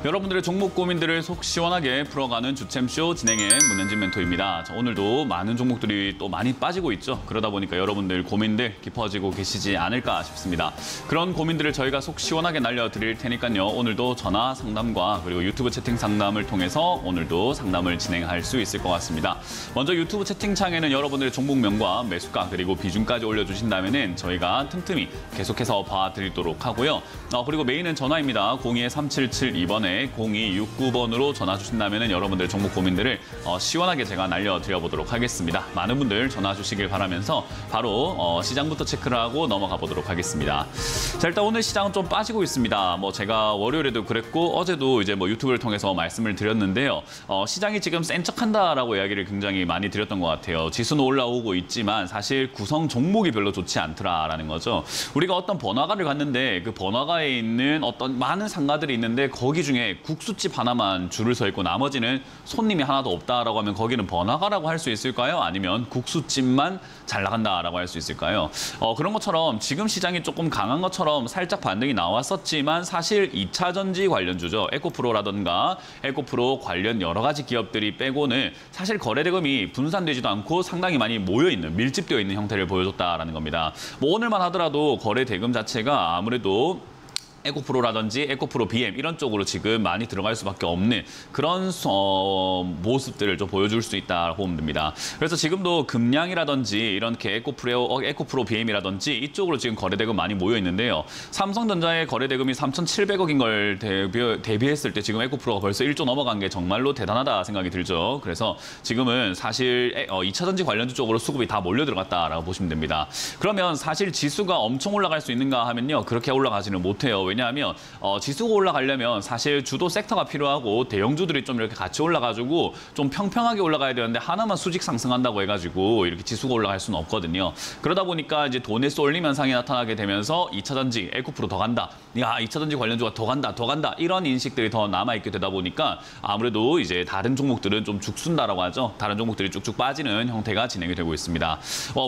여러분들의 종목 고민들을 속 시원하게 풀어가는 주챔쇼 진행의 문현진 멘토입니다. 자, 오늘도 많은 종목들이 또 많이 빠지고 있죠. 그러다 보니까 여러분들 고민들 깊어지고 계시지 않을까 싶습니다. 그런 고민들을 저희가 속 시원하게 날려드릴 테니까요. 오늘도 전화 상담과 그리고 유튜브 채팅 상담을 통해서 오늘도 상담을 진행할 수 있을 것 같습니다. 먼저 유튜브 채팅창에는 여러분들의 종목명과 매수가 그리고 비중까지 올려주신다면 저희가 틈틈이 계속해서 봐드리도록 하고요. 그리고 메인은 전화입니다. 02-3772번에 0269번으로 전화 주신다면 여러분들 종목 고민들을 시원하게 제가 날려드려 보도록 하겠습니다. 많은 분들 전화 주시길 바라면서 바로 시장부터 체크를 하고 넘어가 보도록 하겠습니다. 자, 일단 오늘 시장은 좀 빠지고 있습니다. 제가 월요일에도 그랬고 어제도 이제 유튜브를 통해서 말씀을 드렸는데요. 시장이 지금 센 척한다라고 이야기를 굉장히 많이 드렸던 것 같아요. 지수는 올라오고 있지만 사실 구성 종목이 별로 좋지 않더라라는 거죠. 우리가 어떤 번화가를 갔는데 그 번화가에 있는 어떤 많은 상가들이 있는데 거기 중에 국수집 하나만 줄을 서 있고 나머지는 손님이 하나도 없다라고 하면 거기는 번화가라고 할 수 있을까요? 아니면 국수집만 잘 나간다라고 할 수 있을까요? 그런 것처럼 지금 시장이 조금 강한 것처럼 살짝 반등이 나왔었지만 사실 2차 전지 관련주죠. 에코프로라든가 에코프로 관련 여러 가지 기업들이 빼고는 사실 거래대금이 분산되지도 않고 상당히 많이 모여있는, 밀집되어 있는 형태를 보여줬다라는 겁니다. 오늘만 하더라도 거래대금 자체가 아무래도 에코프로라든지 에코프로 BM 이런 쪽으로 지금 많이 들어갈 수밖에 없는 그런 모습들을 좀 보여줄 수 있다고 보면 됩니다. 그래서 지금도 금량이라든지 이렇게 에코프로 BM이라든지 이쪽으로 지금 거래대금 많이 모여 있는데요. 삼성전자의 거래대금이 3,700억인 걸 대비했을 때 지금 에코프로가 벌써 1조 넘어간 게 정말로 대단하다 생각이 들죠. 그래서 지금은 사실 2차 전지 관련주 쪽으로 수급이 다 몰려 들어갔다라고 보시면 됩니다. 그러면 사실 지수가 엄청 올라갈 수 있는가 하면요. 그렇게 올라가지는 못해요. 왜냐하면 지수가 올라가려면 사실 주도 섹터가 필요하고 대형주들이 좀 이렇게 같이 올라가지고 좀 평평하게 올라가야 되는데 하나만 수직 상승한다고 해가지고 이렇게 지수가 올라갈 수는 없거든요. 그러다 보니까 이제 돈에 쏠림 현상이 나타나게 되면서 2차 전지, 에코프로 더 간다. 야, 2차 전지 관련주가 더 간다. 이런 인식들이 더 남아있게 되다 보니까 아무래도 이제 다른 종목들은 좀 죽순다라고 하죠. 다른 종목들이 쭉쭉 빠지는 형태가 진행이 되고 있습니다.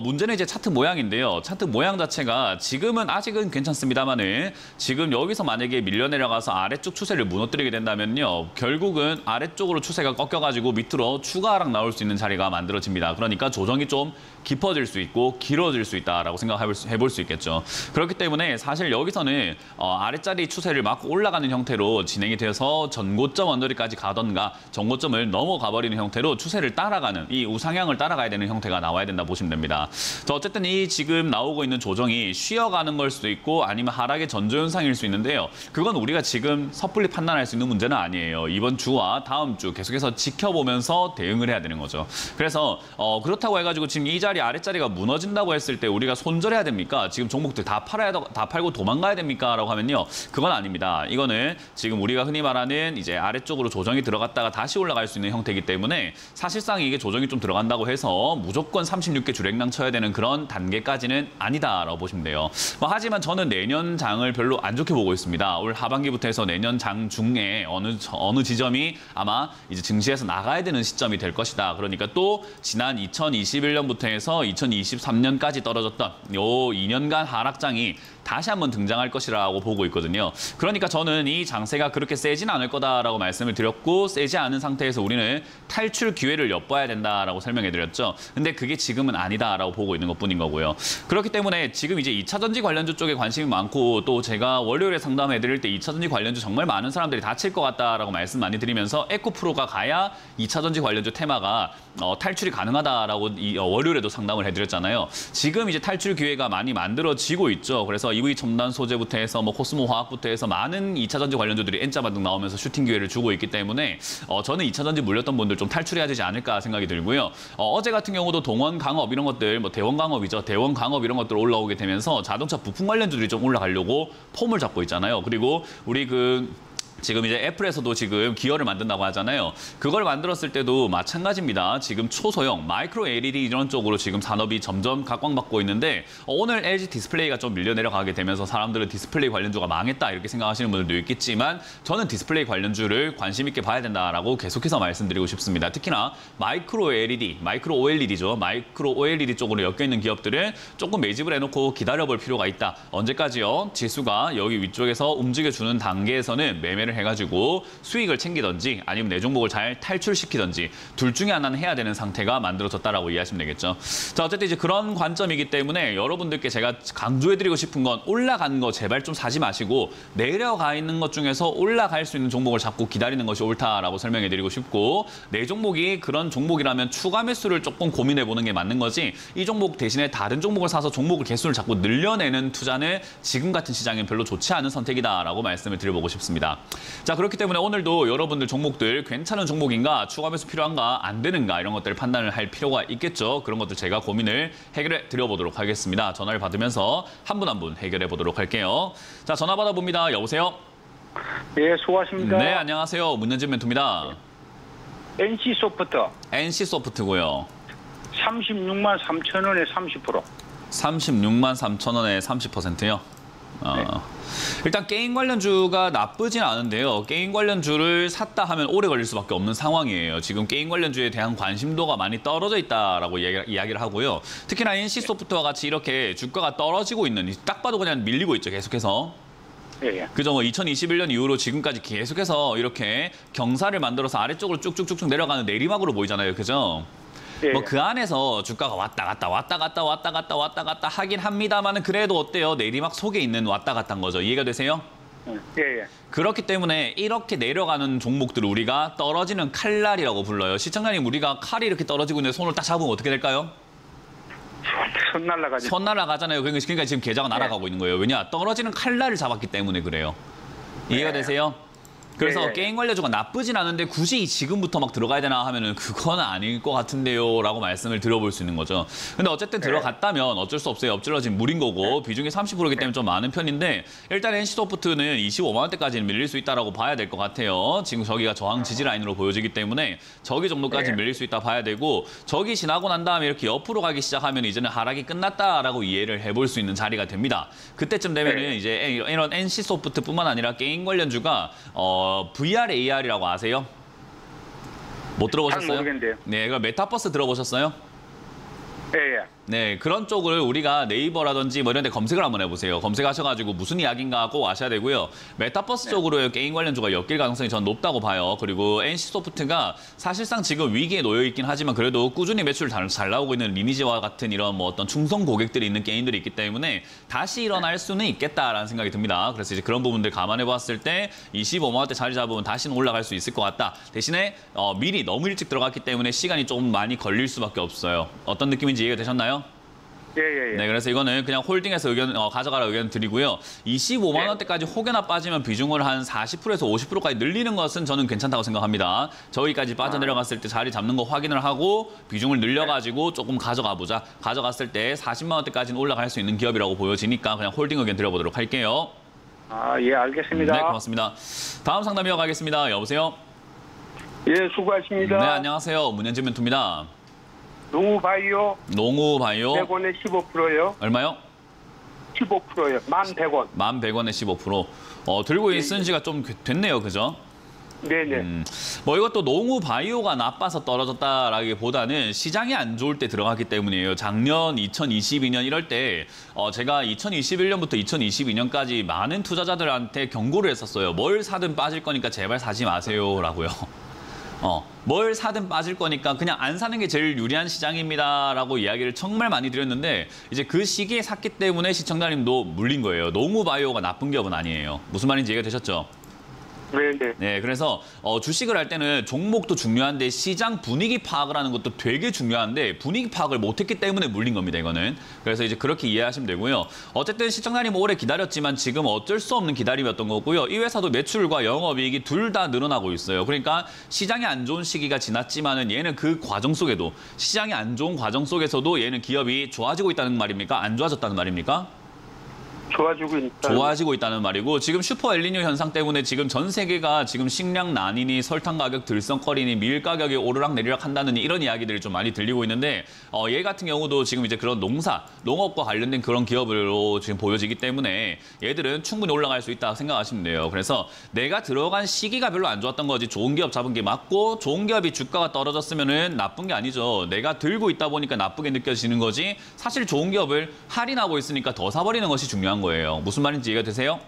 문제는 이제 차트 모양인데요. 차트 모양 자체가 지금은 아직은 괜찮습니다만은 지금 여기서 만약에 밀려 내려가서 아래쪽 추세를 무너뜨리게 된다면요. 결국은 아래쪽으로 추세가 꺾여가지고 밑으로 추가 하락 나올 수 있는 자리가 만들어집니다. 그러니까 조정이 좀 깊어질 수 있고 길어질 수 있다라고 생각해볼 수 있겠죠. 그렇기 때문에 사실 여기서는 아래자리 추세를 막고 올라가는 형태로 진행이 되어서 전고점 언저리까지 가던가 전고점을 넘어가 버리는 형태로 추세를 따라가는 이 우상향을 따라가야 되는 형태가 나와야 된다 보시면 됩니다. 어쨌든 이 지금 나오고 있는 조정이 쉬어가는 걸 수도 있고 아니면 하락의 전조 현상일 수 있는데요. 그건 우리가 지금 섣불리 판단할 수 있는 문제는 아니에요. 이번 주와 다음 주 계속해서 지켜보면서 대응을 해야 되는 거죠. 그래서 그렇다고 해가지고 지금 이 자리 아래자리가 무너진다고 했을 때 우리가 손절해야 됩니까? 지금 종목들 다 팔고 도망가야 됩니까? 라고 하면요. 그건 아닙니다. 이거는 지금 우리가 흔히 말하는 이제 아래쪽으로 조정이 들어갔다가 다시 올라갈 수 있는 형태이기 때문에 사실상 이게 조정이 좀 들어간다고 해서 무조건 36개 주랭랑 쳐야 되는 그런 단계까지는 아니다라고 보시면 돼요. 하지만 저는 내년 장을 별로 안 좋게 보고 있습니다. 올 하반기부터 해서 내년 장 중에 어느 지점이 아마 이제 증시에서 나가야 되는 시점이 될 것이다. 그러니까 또 지난 2021년부터 해서 2023년까지 떨어졌던 요 2년간 하락장이 다시 한번 등장할 것이라고 보고 있거든요. 그러니까 저는 이 장세가 그렇게 세진 않을 거다라고 말씀을 드렸고 세지 않은 상태에서 우리는 탈출 기회를 엿봐야 된다라고 설명해 드렸죠. 근데 그게 지금은 아니다라고 보고 있는 것뿐인 거고요. 그렇기 때문에 지금 이제 2차 전지 관련주 쪽에 관심이 많고 또 제가 월요일에 상담해 드릴 때 2차 전지 관련주 정말 많은 사람들이 다칠 것 같다라고 말씀 많이 드리면서 에코프로가 가야 2차 전지 관련주 테마가 탈출이 가능하다라고 월요일에도 상담을 해드렸잖아요. 지금 이제 탈출 기회가 많이 만들어지고 있죠. 그래서 EV 첨단 소재부터 해서 코스모 화학부터 해서 많은 2차 전지 관련주들이 N자 반등 나오면서 슈팅 기회를 주고 있기 때문에 저는 2차 전지 물렸던 분들 좀 탈출해야 되지 않을까 생각이 들고요. 어제 같은 경우도 동원 강업 이런 것들, 대원 강업이죠. 대원 강업 이런 것들 올라오게 되면서 자동차 부품 관련주들이 좀 올라가려고 폼을 잡고 있잖아요. 그리고 우리 지금 이제 애플에서도 지금 기어를 만든다고 하잖아요. 그걸 만들었을 때도 마찬가지입니다. 지금 초소형, 마이크로 LED 이런 쪽으로 지금 산업이 점점 각광받고 있는데 오늘 LG 디스플레이가 좀 밀려 내려가게 되면서 사람들은 디스플레이 관련주가 망했다 이렇게 생각하시는 분들도 있겠지만 저는 디스플레이 관련주를 관심 있게 봐야 된다라고 계속해서 말씀드리고 싶습니다. 특히나 마이크로 LED, 마이크로 OLED죠. 마이크로 OLED 쪽으로 엮여 있는 기업들은 조금 매집을 해놓고 기다려볼 필요가 있다. 언제까지요? 지수가 여기 위쪽에서 움직여주는 단계에서는 매매를 매매를 해가지고 수익을 챙기든지 아니면 내 종목을 잘 탈출시키든지 둘 중에 하나는 해야 되는 상태가 만들어졌다라고 이해하시면 되겠죠. 자, 어쨌든 이제 그런 관점이기 때문에 여러분들께 제가 강조해드리고 싶은 건 올라간 거 제발 좀 사지 마시고 내려가 있는 것 중에서 올라갈 수 있는 종목을 잡고 기다리는 것이 옳다라고 설명해드리고 싶고, 내 종목이 그런 종목이라면 추가 매수를 조금 고민해보는 게 맞는 거지, 이 종목 대신에 다른 종목을 사서 종목을 개수를 자꾸 늘려내는 투자는 지금 같은 시장엔 별로 좋지 않은 선택이다라고 말씀을 드려보고 싶습니다. 자, 그렇기 때문에 오늘도 여러분들 종목들 괜찮은 종목인가, 추가 매수 필요한가, 안 되는가 이런 것들을 판단을 할 필요가 있겠죠. 그런 것들 제가 고민을 해결해 드려보도록 하겠습니다. 전화를 받으면서 한 분 한 분 해결해 보도록 할게요. 자, 전화 받아봅니다. 여보세요? 예, 수고하십니다. 네, 안녕하세요. 문현진 멘토입니다. NC소프트 NC소프트고요. 36만 3천 원에 30%. 36만 3천 원에 30%요. 네. 일단 게임 관련주가 나쁘진 않은데요. 게임 관련주를 샀다 하면 오래 걸릴 수밖에 없는 상황이에요. 지금 게임 관련주에 대한 관심도가 많이 떨어져 있다라고 이야기를 하고요. 특히나 NC소프트와 같이 이렇게 주가가 떨어지고 있는, 딱 봐도 그냥 밀리고 있죠, 계속해서. 예. 그죠? 2021년 이후로 지금까지 계속해서 이렇게 경사를 만들어서 아래쪽으로 쭉쭉쭉쭉 내려가는 내리막으로 보이잖아요. 그죠? 예. 뭐 그 안에서 주가가 왔다 갔다 하긴 합니다만은 그래도 어때요? 내리막 속에 있는 왔다 갔다인 거죠. 이해가 되세요? 예. 그렇기 때문에 이렇게 내려가는 종목들을 우리가 떨어지는 칼날이라고 불러요. 시청자님, 우리가 칼이 이렇게 떨어지고 있는데 손을 딱 잡으면 어떻게 될까요? 손 날라가죠. 손 날아가잖아요. 그러니까 지금 계좌가 날아가고 있는 거예요. 왜냐? 떨어지는 칼날을 잡았기 때문에 그래요. 이해가 되세요? 그래서 게임 관련주가 나쁘진 않은데 굳이 지금부터 막 들어가야 되나 하면은 그건 아닐 것 같은데요 라고 말씀을 드려볼 수 있는 거죠. 근데 어쨌든 들어갔다면 어쩔 수 없어요. 엎질러진 물인 거고 비중이 30%이기 때문에 좀 많은 편인데, 일단 NC소프트는 25만 원대까지는 밀릴 수 있다라고 봐야 될 것 같아요. 지금 저기가 저항 지지 라인으로 보여지기 때문에 저기 정도까지 밀릴 수 있다 봐야 되고, 저기 지나고 난 다음에 이렇게 옆으로 가기 시작하면 이제는 하락이 끝났다라고 이해를 해볼 수 있는 자리가 됩니다. 그때쯤 되면은 이제 이런 NC소프트뿐만 아니라 게임 관련주가 VRAR이라고 아세요? 못 들어보셨어요? 잘 모르겠는데요. 네, 이거 메타버스 들어보셨어요? 예. 네, 그런 쪽을 우리가 네이버라든지 뭐 이런 데 검색을 한번 해보세요. 검색하셔가지고 무슨 이야기인가 꼭 아셔야 되고요. 메타버스 쪽으로 게임 관련주가 엮일 가능성이 전 높다고 봐요. 그리고 NC소프트가 사실상 지금 위기에 놓여 있긴 하지만 그래도 꾸준히 매출 잘 나오고 있는 리니지와 같은 이런 뭐 어떤 충성 고객들이 있는 게임들이 있기 때문에 다시 일어날 수는 있겠다라는 생각이 듭니다. 그래서 이제 그런 부분들 감안해 봤을 때 25만 원대 자리 잡으면 다시는 올라갈 수 있을 것 같다. 대신에 미리 너무 일찍 들어갔기 때문에 시간이 조금 많이 걸릴 수밖에 없어요. 어떤 느낌인지 이해가 되셨나요? 예. 네, 그래서 이거는 그냥 홀딩해서 가져가라 의견 드리고요. 25만 원대까지 혹여나 빠지면 비중을 한 40%에서 50%까지 늘리는 것은 저는 괜찮다고 생각합니다. 저기까지 빠져내려갔을 때 자리 잡는 거 확인을 하고 비중을 늘려가지고 조금 가져가 보자. 가져갔을 때 40만 원대까지는 올라갈 수 있는 기업이라고 보여지니까 그냥 홀딩 의견 드려보도록 할게요. 예, 알겠습니다. 네, 고맙습니다. 다음 상담 이어가겠습니다. 여보세요? 예, 수고하십니다. 네, 안녕하세요. 문현진 멘토입니다. 농우바이오 농우바이오 100원에 15%요. 얼마요? 15%요. 11,100원. 11,100원에 15%. 들고 있은 지가 좀 됐네요. 그죠? 네네. 뭐 이것도 농우바이오가 나빠서 떨어졌다라기보다는 시장이 안 좋을 때 들어갔기 때문이에요. 작년 2022년 이럴 때 제가 2021년부터 2022년까지 많은 투자자들한테 경고를 했었어요. 뭘 사든 빠질 거니까 제발 사지 마세요라고요. 뭘 사든 빠질 거니까 그냥 안 사는 게 제일 유리한 시장입니다라고 이야기를 정말 많이 드렸는데, 이제 그 시기에 샀기 때문에 시청자님도 물린 거예요. 농우바이오가 나쁜 기업은 아니에요. 무슨 말인지 이해가 되셨죠? 네네. 네, 그래서 주식을 할 때는 종목도 중요한데 시장 분위기 파악을 하는 것도 되게 중요한데 분위기 파악을 못했기 때문에 물린 겁니다, 이거는. 그래서 이제 그렇게 이해하시면 되고요. 어쨌든 시청자님 오래 기다렸지만 지금 어쩔 수 없는 기다림이었던 거고요. 이 회사도 매출과 영업이익이 둘 다 늘어나고 있어요. 그러니까 시장이 안 좋은 시기가 지났지만은 얘는 그 과정 속에도, 시장이 안 좋은 과정 속에서도 얘는 기업이 좋아지고 있다는 말입니까? 안 좋아졌다는 말입니까? 좋아지고 있다는 말이고, 지금 슈퍼 엘니뇨 현상 때문에 지금 전 세계가 지금 식량 난이니 설탕 가격 들썩거리니 밀 가격이 오르락 내리락 한다는 이런 이야기들이 좀 많이 들리고 있는데, 얘 같은 경우도 지금 이제 그런 농업과 관련된 그런 기업으로 지금 보여지기 때문에 얘들은 충분히 올라갈 수 있다 생각하시면 돼요. 그래서 내가 들어간 시기가 별로 안 좋았던 거지, 좋은 기업 잡은 게 맞고, 좋은 기업이 주가가 떨어졌으면은 나쁜 게 아니죠. 내가 들고 있다 보니까 나쁘게 느껴지는 거지, 사실 좋은 기업을 할인하고 있으니까 더 사버리는 것이 중요한 거예요. 무슨 말인지 이해가 되세요?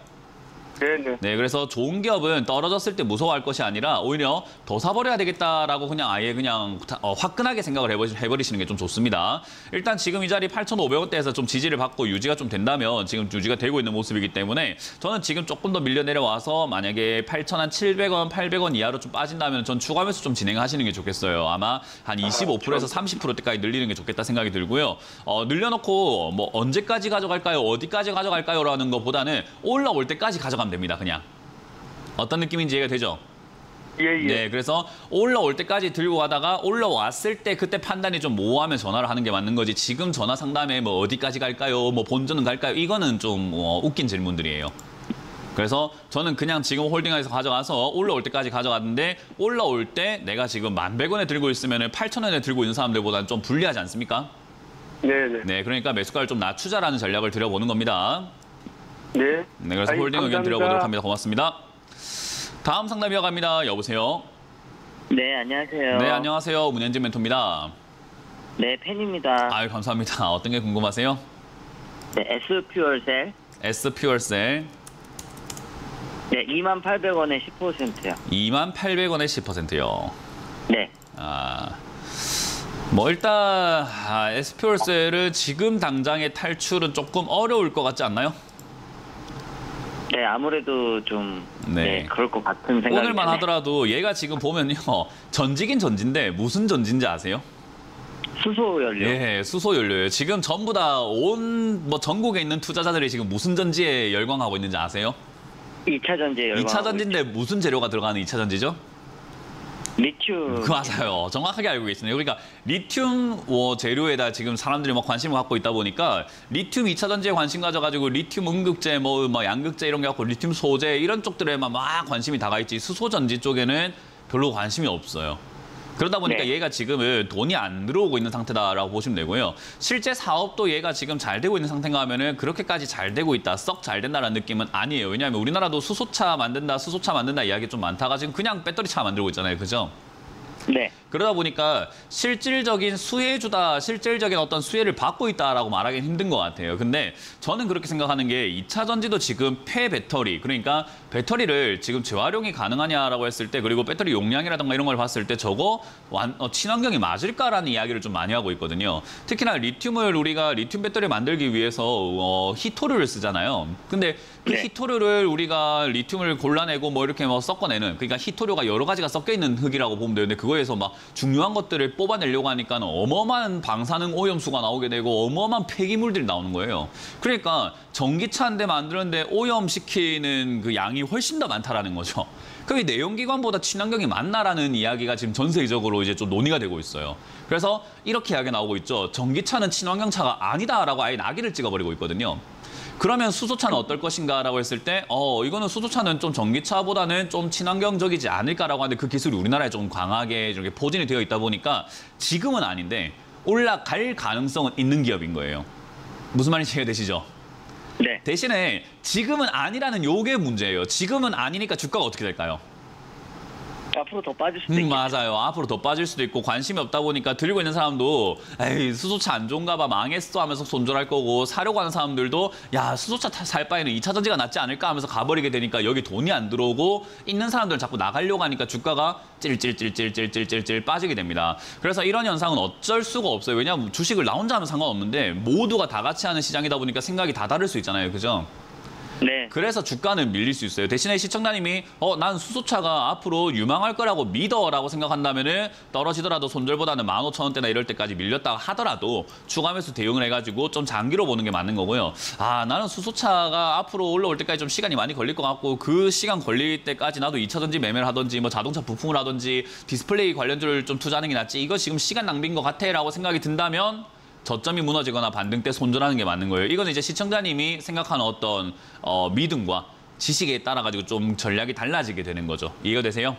네네. 네, 그래서 좋은 기업은 떨어졌을 때 무서워할 것이 아니라 오히려 더 사버려야 되겠다라고 그냥 아예 그냥 화끈하게 생각을 해버리시는 게 좀 좋습니다. 일단 지금 이 자리 8,500원대에서 좀 지지를 받고 유지가 좀 된다면 지금 유지가 되고 있는 모습이기 때문에 저는 지금 조금 더 밀려 내려와서 만약에 8,700원, 800원 이하로 좀 빠진다면 전 추가 매수 좀 진행하시는 게 좋겠어요. 아마 한 25%에서 30%대까지 늘리는 게 좋겠다 생각이 들고요. 늘려놓고 뭐 언제까지 가져갈까요? 어디까지 가져갈까요?라는 것보다는 올라올 때까지 가져가면 됩니다. 그냥 어떤 느낌인지 이해가 되죠? 예, 예. 네, 그래서 올라올 때까지 들고 가다가 올라왔을 때 그때 판단이 좀 모호하면 전화를 하는 게 맞는 거지. 지금 전화 상담에 뭐 어디까지 갈까요? 뭐 본전은 갈까요? 이거는 좀 웃긴 질문들이에요. 그래서 저는 그냥 지금 홀딩해서 가져가서 올라올 때까지 가져갔는데 올라올 때 내가 지금 11,100원에 들고 있으면 8,000원에 들고 있는 사람들보다는 좀 불리하지 않습니까? 네네. 네, 그러니까 매수가를 좀 낮추자라는 전략을 들여보는 겁니다. 네. 네, 그래서 아이, 홀딩 의견 감사합니다. 드려보도록 합니다. 고맙습니다. 다음 상담 이어갑니다. 여보세요. 네, 안녕하세요. 네, 안녕하세요. 문현진 멘토입니다. 네, 팬입니다. 아유, 감사합니다. 어떤 게 궁금하세요? 네, S퓨얼셀. S퓨얼셀 네, 28,000원에 10%요. 28,000원에 10%요. 네. 뭐 일단 S퓨얼셀은 지금 당장의 탈출은 조금 어려울 것 같지 않나요? 네, 아무래도 좀 네. 네, 그럴 것 같은 생각이 오늘만 드네요. 하더라도 얘가 지금 보면요. 전지긴 전지인데 무슨 전지인지 아세요? 수소 연료. 예, 수소 연료예요. 지금 전부 다 뭐 전국에 있는 투자자들이 지금 무슨 전지에 열광하고 있는지 아세요? 2차 전지에 열광. 2차 전지인데 무슨 재료가 들어가는 2차 전지죠? 리튬. 그 맞아요. 정확하게 알고 계시네요. 그러니까 리튬 재료에다 지금 사람들이 막 관심을 갖고 있다 보니까 리튬 2차 전지에 관심 가져가지고 리튬 음극재, 뭐 양극재 이런 게 갖고 리튬 소재 이런 쪽들에만 막 관심이 다가 있지 수소 전지 쪽에는 별로 관심이 없어요. 그러다 보니까 네. 얘가 지금은 돈이 안 들어오고 있는 상태다라고 보시면 되고요. 실제 사업도 얘가 지금 잘 되고 있는 상태인가 하면은 그렇게까지 잘 되고 있다, 썩 잘 된다라는 느낌은 아니에요. 왜냐하면 우리나라도 수소차 만든다 이야기 좀 많다가 지금 그냥 배터리차 만들고 있잖아요. 그죠? 네. 그러다 보니까 실질적인 수혜주다, 실질적인 어떤 수혜를 받고 있다라고 말하기는 힘든 것 같아요. 근데 저는 그렇게 생각하는 게 2차 전지도 지금 폐배터리, 그러니까 배터리를 지금 재활용이 가능하냐라고 했을 때 그리고 배터리 용량이라든가 이런 걸 봤을 때 저거 친환경이 맞을까라는 이야기를 좀 많이 하고 있거든요. 특히나 리튬을 우리가 리튬 배터리 만들기 위해서 히토류를 쓰잖아요. 근데 그 네. 히토류를 우리가 리튬을 골라내고 뭐 이렇게 뭐 섞어내는, 그러니까 히토류가 여러 가지가 섞여 있는 흙이라고 보면 되는데 그거에서 막 중요한 것들을 뽑아내려고 하니까 어마어마한 방사능 오염수가 나오게 되고 어마어마한 폐기물들이 나오는 거예요. 그러니까 전기차 한 대 만드는데 오염시키는 그 양이 훨씬 더 많다라는 거죠. 그럼 이 내연기관보다 친환경이 맞나라는 이야기가 지금 전 세계적으로 이제 좀 논의가 되고 있어요. 그래서 이렇게 이야기가 나오고 있죠. 전기차는 친환경차가 아니다라고 아예 낙인을 찍어버리고 있거든요. 그러면 수소차는 어떨 것인가라고 했을 때 이거는 수소차는 좀 전기차보다는 좀 친환경적이지 않을까라고 하는데 그 기술이 우리나라에 좀 강하게 이렇게 포진이 되어 있다 보니까 지금은 아닌데 올라갈 가능성은 있는 기업인 거예요. 무슨 말인지 이해되시죠? 네. 대신에 지금은 아니라는 요게 문제예요. 지금은 아니니까 주가가 어떻게 될까요? 앞으로 더 빠질 수도 있겠죠. 맞아요. 앞으로 더 빠질 수도 있고 관심이 없다 보니까 들고 있는 사람도 에이 수소차 안 좋은가 봐 망했어 하면서 손절할 거고 사려고 하는 사람들도 야 수소차 살 바에는 2차 전지가 낫지 않을까 하면서 가버리게 되니까 여기 돈이 안 들어오고 있는 사람들은 자꾸 나가려고 하니까 주가가 찔찔찔찔찔찔찔찔 빠지게 됩니다. 그래서 이런 현상은 어쩔 수가 없어요. 왜냐하면 주식을 나 혼자 하면 상관없는데 모두가 다 같이 하는 시장이다 보니까 생각이 다 다를 수 있잖아요. 그죠? 네. 그래서 주가는 밀릴 수 있어요. 대신에 시청자님이 난 수소차가 앞으로 유망할 거라고 믿어라고 생각한다면은 떨어지더라도 손절보다는 15,000원대나 이럴 때까지 밀렸다 하더라도 추가 매수 대응을 해가지고 좀 장기로 보는 게 맞는 거고요. 나는 수소차가 앞으로 올라올 때까지 좀 시간이 많이 걸릴 것 같고 그 시간 걸릴 때까지 나도 2차 전지 매매를 하든지 뭐 자동차 부품을 하든지 디스플레이 관련주를 좀 투자하는 게 낫지 이거 지금 시간 낭비인 것 같아라고 생각이 든다면 저점이 무너지거나 반등 때 손절하는 게 맞는 거예요. 이건 이제 시청자님이 생각하는 어떤 믿음과 지식에 따라 가지고 좀 전략이 달라지게 되는 거죠. 이해가 되세요?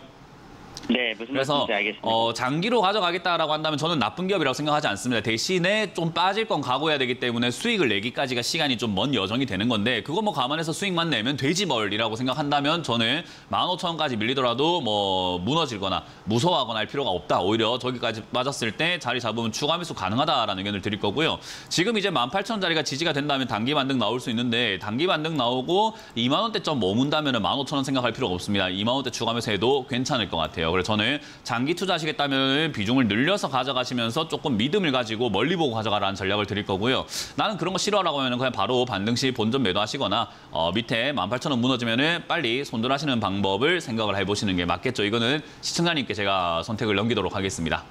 네, 무슨 그래서 말씀인지 알겠습니다. 장기로 가져가겠다라고 한다면 저는 나쁜 기업이라고 생각하지 않습니다. 대신에 좀 빠질 건 각오해야 되기 때문에 수익을 내기까지가 시간이 좀 먼 여정이 되는 건데 그거 뭐 감안해서 수익만 내면 되지 뭘이라고 생각한다면 저는 15,000원까지 밀리더라도 뭐 무너지거나 무서워하거나 할 필요가 없다. 오히려 저기까지 빠졌을 때 자리 잡으면 추가 매수 가능하다라는 의견을 드릴 거고요. 지금 이제 18,000원짜리가 지지가 된다면 단기 반등 나올 수 있는데 단기 반등 나오고 2만 원대점 머문다면 15,000원 생각할 필요가 없습니다. 2만 원대 추가 매수해도 괜찮을 것 같아요. 그래서 저는 장기 투자하시겠다면 비중을 늘려서 가져가시면서 조금 믿음을 가지고 멀리 보고 가져가라는 전략을 드릴 거고요. 나는 그런 거 싫어라고 하면 그냥 바로 반등 시 본전 매도하시거나 밑에 18,000원 무너지면 빨리 손절하시는 방법을 생각을 해보시는 게 맞겠죠. 이거는 시청자님께 제가 선택을 넘기도록 하겠습니다.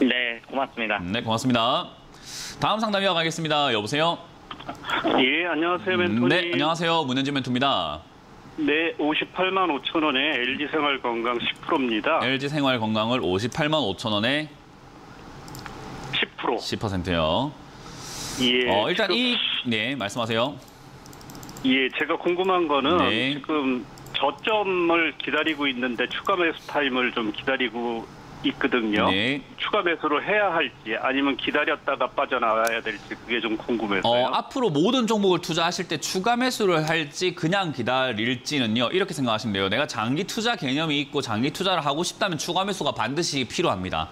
네, 고맙습니다. 네, 고맙습니다. 다음 상담 이어가겠습니다. 여보세요? 예, 안녕하세요, 멘토님. 네, 안녕하세요. 문현진 멘토입니다. 네, 58만 5천 원에 LG생활건강 10%입니다. LG생활건강을 58만 5천 원에 10%. 10%요. 예. 일단 지금, 네, 말씀하세요. 예, 제가 궁금한 거는 네. 지금 저점을 기다리고 있는데 추가 매수 타임을 좀 기다리고 있거든요. 네. 추가 매수를 해야 할지 아니면 기다렸다가 빠져나와야 될지 그게 좀 궁금해서요. 앞으로 모든 종목을 투자하실 때 추가 매수를 할지 그냥 기다릴지는요. 이렇게 생각하시면 돼요. 내가 장기 투자 개념이 있고 장기 투자를 하고 싶다면 추가 매수가 반드시 필요합니다.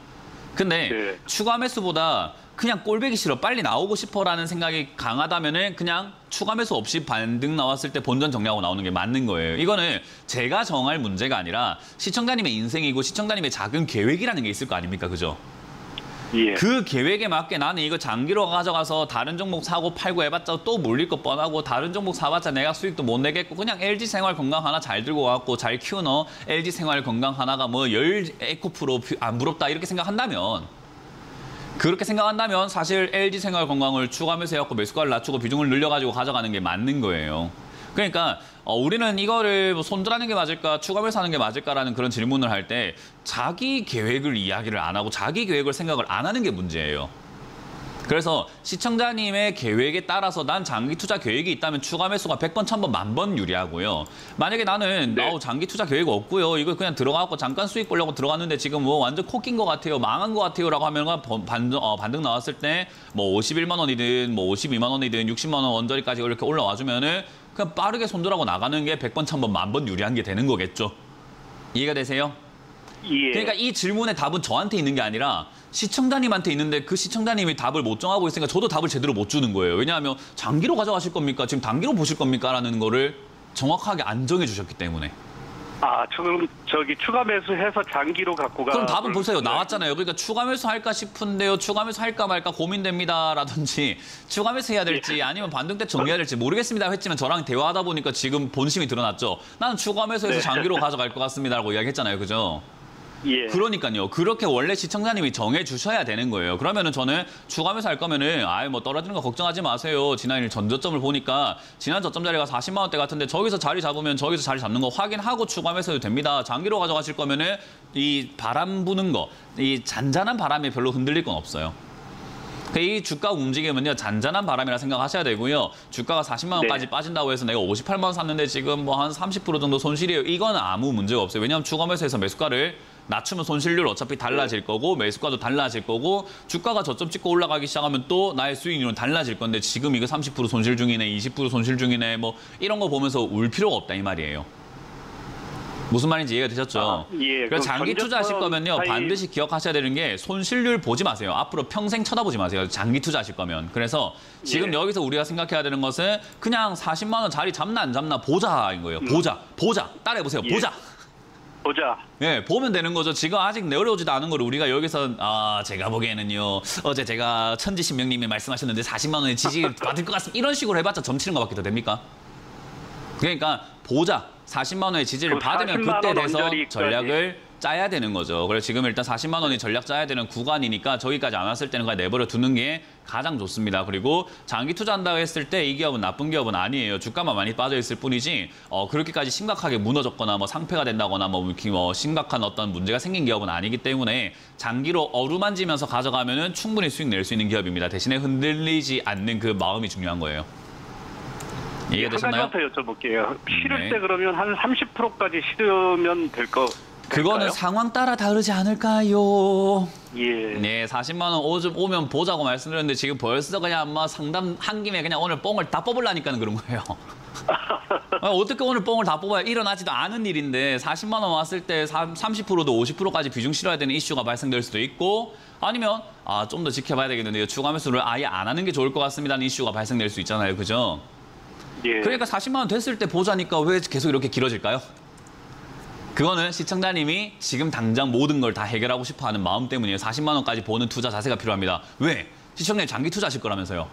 근데 네. 추가 매수보다 그냥 꼴배기 싫어 빨리 나오고 싶어라는 생각이 강하다면은 그냥 추가 매수 없이 반등 나왔을 때 본전 정리하고 나오는 게 맞는 거예요. 이거는 제가 정할 문제가 아니라 시청자님의 인생이고 시청자님의 작은 계획이라는 게 있을 거 아닙니까? 그죠? 예. 그 계획에 맞게 나는 이거 장기로 가져가서 다른 종목 사고 팔고 해봤자 또 몰릴 거 뻔하고 다른 종목 사봤자 내가 수익도 못 내겠고 그냥 LG생활건강 하나 잘 들고 와갖고 잘 키우너 LG생활건강 하나가 뭐 열 에코프로 안 부럽다 이렇게 생각한다면 그렇게 생각한다면 사실 LG생활건강을 추가하면서 해갖고 매수가를 낮추고 비중을 늘려가지고 가져가는 게 맞는 거예요. 그러니까 우리는 이거를 뭐 손절하는 게 맞을까 추가 매수하는 게 맞을까라는 그런 질문을 할 때 자기 계획을 이야기를 안 하고 자기 계획을 생각을 안 하는 게 문제예요. 그래서 시청자님의 계획에 따라서 난 장기 투자 계획이 있다면 추가 매수가 100번, 1000번, 10,000번 유리하고요. 만약에 나는 네. 장기 투자 계획 없고요. 이거 그냥 들어가고 잠깐 수익 보려고 들어갔는데 지금 뭐 완전 코낀 것 같아요. 망한 것 같아요. 라고 하면 반등 나왔을 때 뭐 51만 원이든 뭐 52만 원이든 60만 원 원저리까지 이렇게 올라와주면은 그냥 빠르게 손절하고 나가는 게 100번, 1000번, 10,000번 유리한 게 되는 거겠죠. 이해가 되세요? 예. 그러니까 이 질문의 답은 저한테 있는 게 아니라 시청자님한테 있는데 그 시청자님이 답을 못 정하고 있으니까 저도 답을 제대로 못 주는 거예요. 왜냐하면 장기로 가져가실 겁니까? 지금 단기로 보실 겁니까? 라는 거를 정확하게 안 정해 주셨기 때문에. 지금 저기 추가 매수해서 장기로 갖고 가. 그럼 답은 보세요. 나왔잖아요. 그러니까 추가 매수 할까 싶은데요. 추가 매수 할까 말까 고민됩니다. 라든지 추가 매수 해야 될지 아니면 반등 때 정리해야 될지 모르겠습니다. 했지만 저랑 대화하다 보니까 지금 본심이 드러났죠. 나는 추가 매수해서 네. 장기로 가져갈 것 같습니다. 라고 이야기했잖아요. 그죠? 예. 그러니까요. 그렇게 원래 시청자님이 정해 주셔야 되는 거예요. 그러면은 저는 추가 매수 할 거면은 뭐 떨어지는 거 걱정하지 마세요. 지난 일 전저점을 보니까 지난 저점 자리가 40만 원대 같은데 저기서 자리 잡으면 저기서 자리 잡는 거 확인하고 추가 매수 해도 됩니다. 장기로 가져가실 거면은 이 바람 부는 거, 이 잔잔한 바람에 별로 흔들릴 건 없어요. 이 주가 움직임은요 잔잔한 바람이라 생각하셔야 되고요. 주가가 40만 원까지 네. 빠진다고 해서 내가 58만 원 샀는데 지금 뭐 한 30% 정도 손실이에요. 이건 아무 문제가 없어요. 왜냐하면 추가 매수해서 매수가를 낮추면 손실률 어차피 달라질 거고 매수가도 달라질 거고 주가가 저점 찍고 올라가기 시작하면 또 나의 수익률은 달라질 건데 지금 이거 30% 손실 중이네 20% 손실 중이네 뭐 이런 거 보면서 울 필요가 없다 이 말이에요. 무슨 말인지 이해가 되셨죠? 예. 그래서 장기 투자하실 거면요 반드시 기억하셔야 되는 게 손실률 보지 마세요. 앞으로 평생 쳐다보지 마세요. 장기 투자하실 거면. 그래서 지금 예. 여기서 우리가 생각해야 되는 것은 그냥 40만 원 자리 잡나 안 잡나 보자인 거예요. 보자. 따라해보세요. 예. 보자. 예, 보면 되는 거죠. 지금 아직 내려오지도 않은 거를 우리가 여기서 제가 보기에는요. 어제 제가 천지신명님이 말씀하셨는데 40만 원의 지지를 받을 것 같습니다. 이런 식으로 해봤자 점치는 것밖에 더 됩니까? 그러니까 보자. 40만 원의 지지를 받으면 그때 돼서 전략을 짜야 되는 거죠. 그래서 지금 일단 40만 원이 전략 짜야 되는 구간이니까 저기까지 안 왔을 때는 그냥 내버려 두는 게 가장 좋습니다. 그리고 장기 투자한다고 했을 때 이 기업은 나쁜 기업은 아니에요. 주가만 많이 빠져 있을 뿐이지 그렇게까지 심각하게 무너졌거나 뭐 상폐가 된다거나 뭐 심각한 어떤 문제가 생긴 기업은 아니기 때문에 장기로 어루만지면서 가져가면은 충분히 수익 낼 수 있는 기업입니다. 대신에 흔들리지 않는 그 마음이 중요한 거예요. 이해되셨나요? 한 가지 더 여쭤볼게요. 실을 네. 때 그러면 한 30%까지 실으면 될 거. 그거는 상황 따라 다르지 않을까요? 예. 네, 40만 원 오면 보자고 말씀드렸는데 지금 벌써 그냥 뭐 상담 한 김에 그냥 오늘 뽕을 다 뽑으려니까 그런 거예요. 어떻게 오늘 뽕을 다 뽑아야 일어나지도 않은 일인데 40만 원 왔을 때 30%도 50%까지 비중 실어야 되는 이슈가 발생될 수도 있고 아니면 좀 더 지켜봐야 되겠는데요. 추가 매수를 아예 안 하는 게 좋을 것 같습니다는 이슈가 발생될 수 있잖아요. 그죠? 예. 그러니까 40만 원 됐을 때 보자니까 왜 계속 이렇게 길어질까요? 그거는 시청자님이 지금 당장 모든 걸 다 해결하고 싶어하는 마음 때문이에요. 40만 원까지 보는 투자 자세가 필요합니다. 왜? 시청자님 장기 투자하실 거라면서요.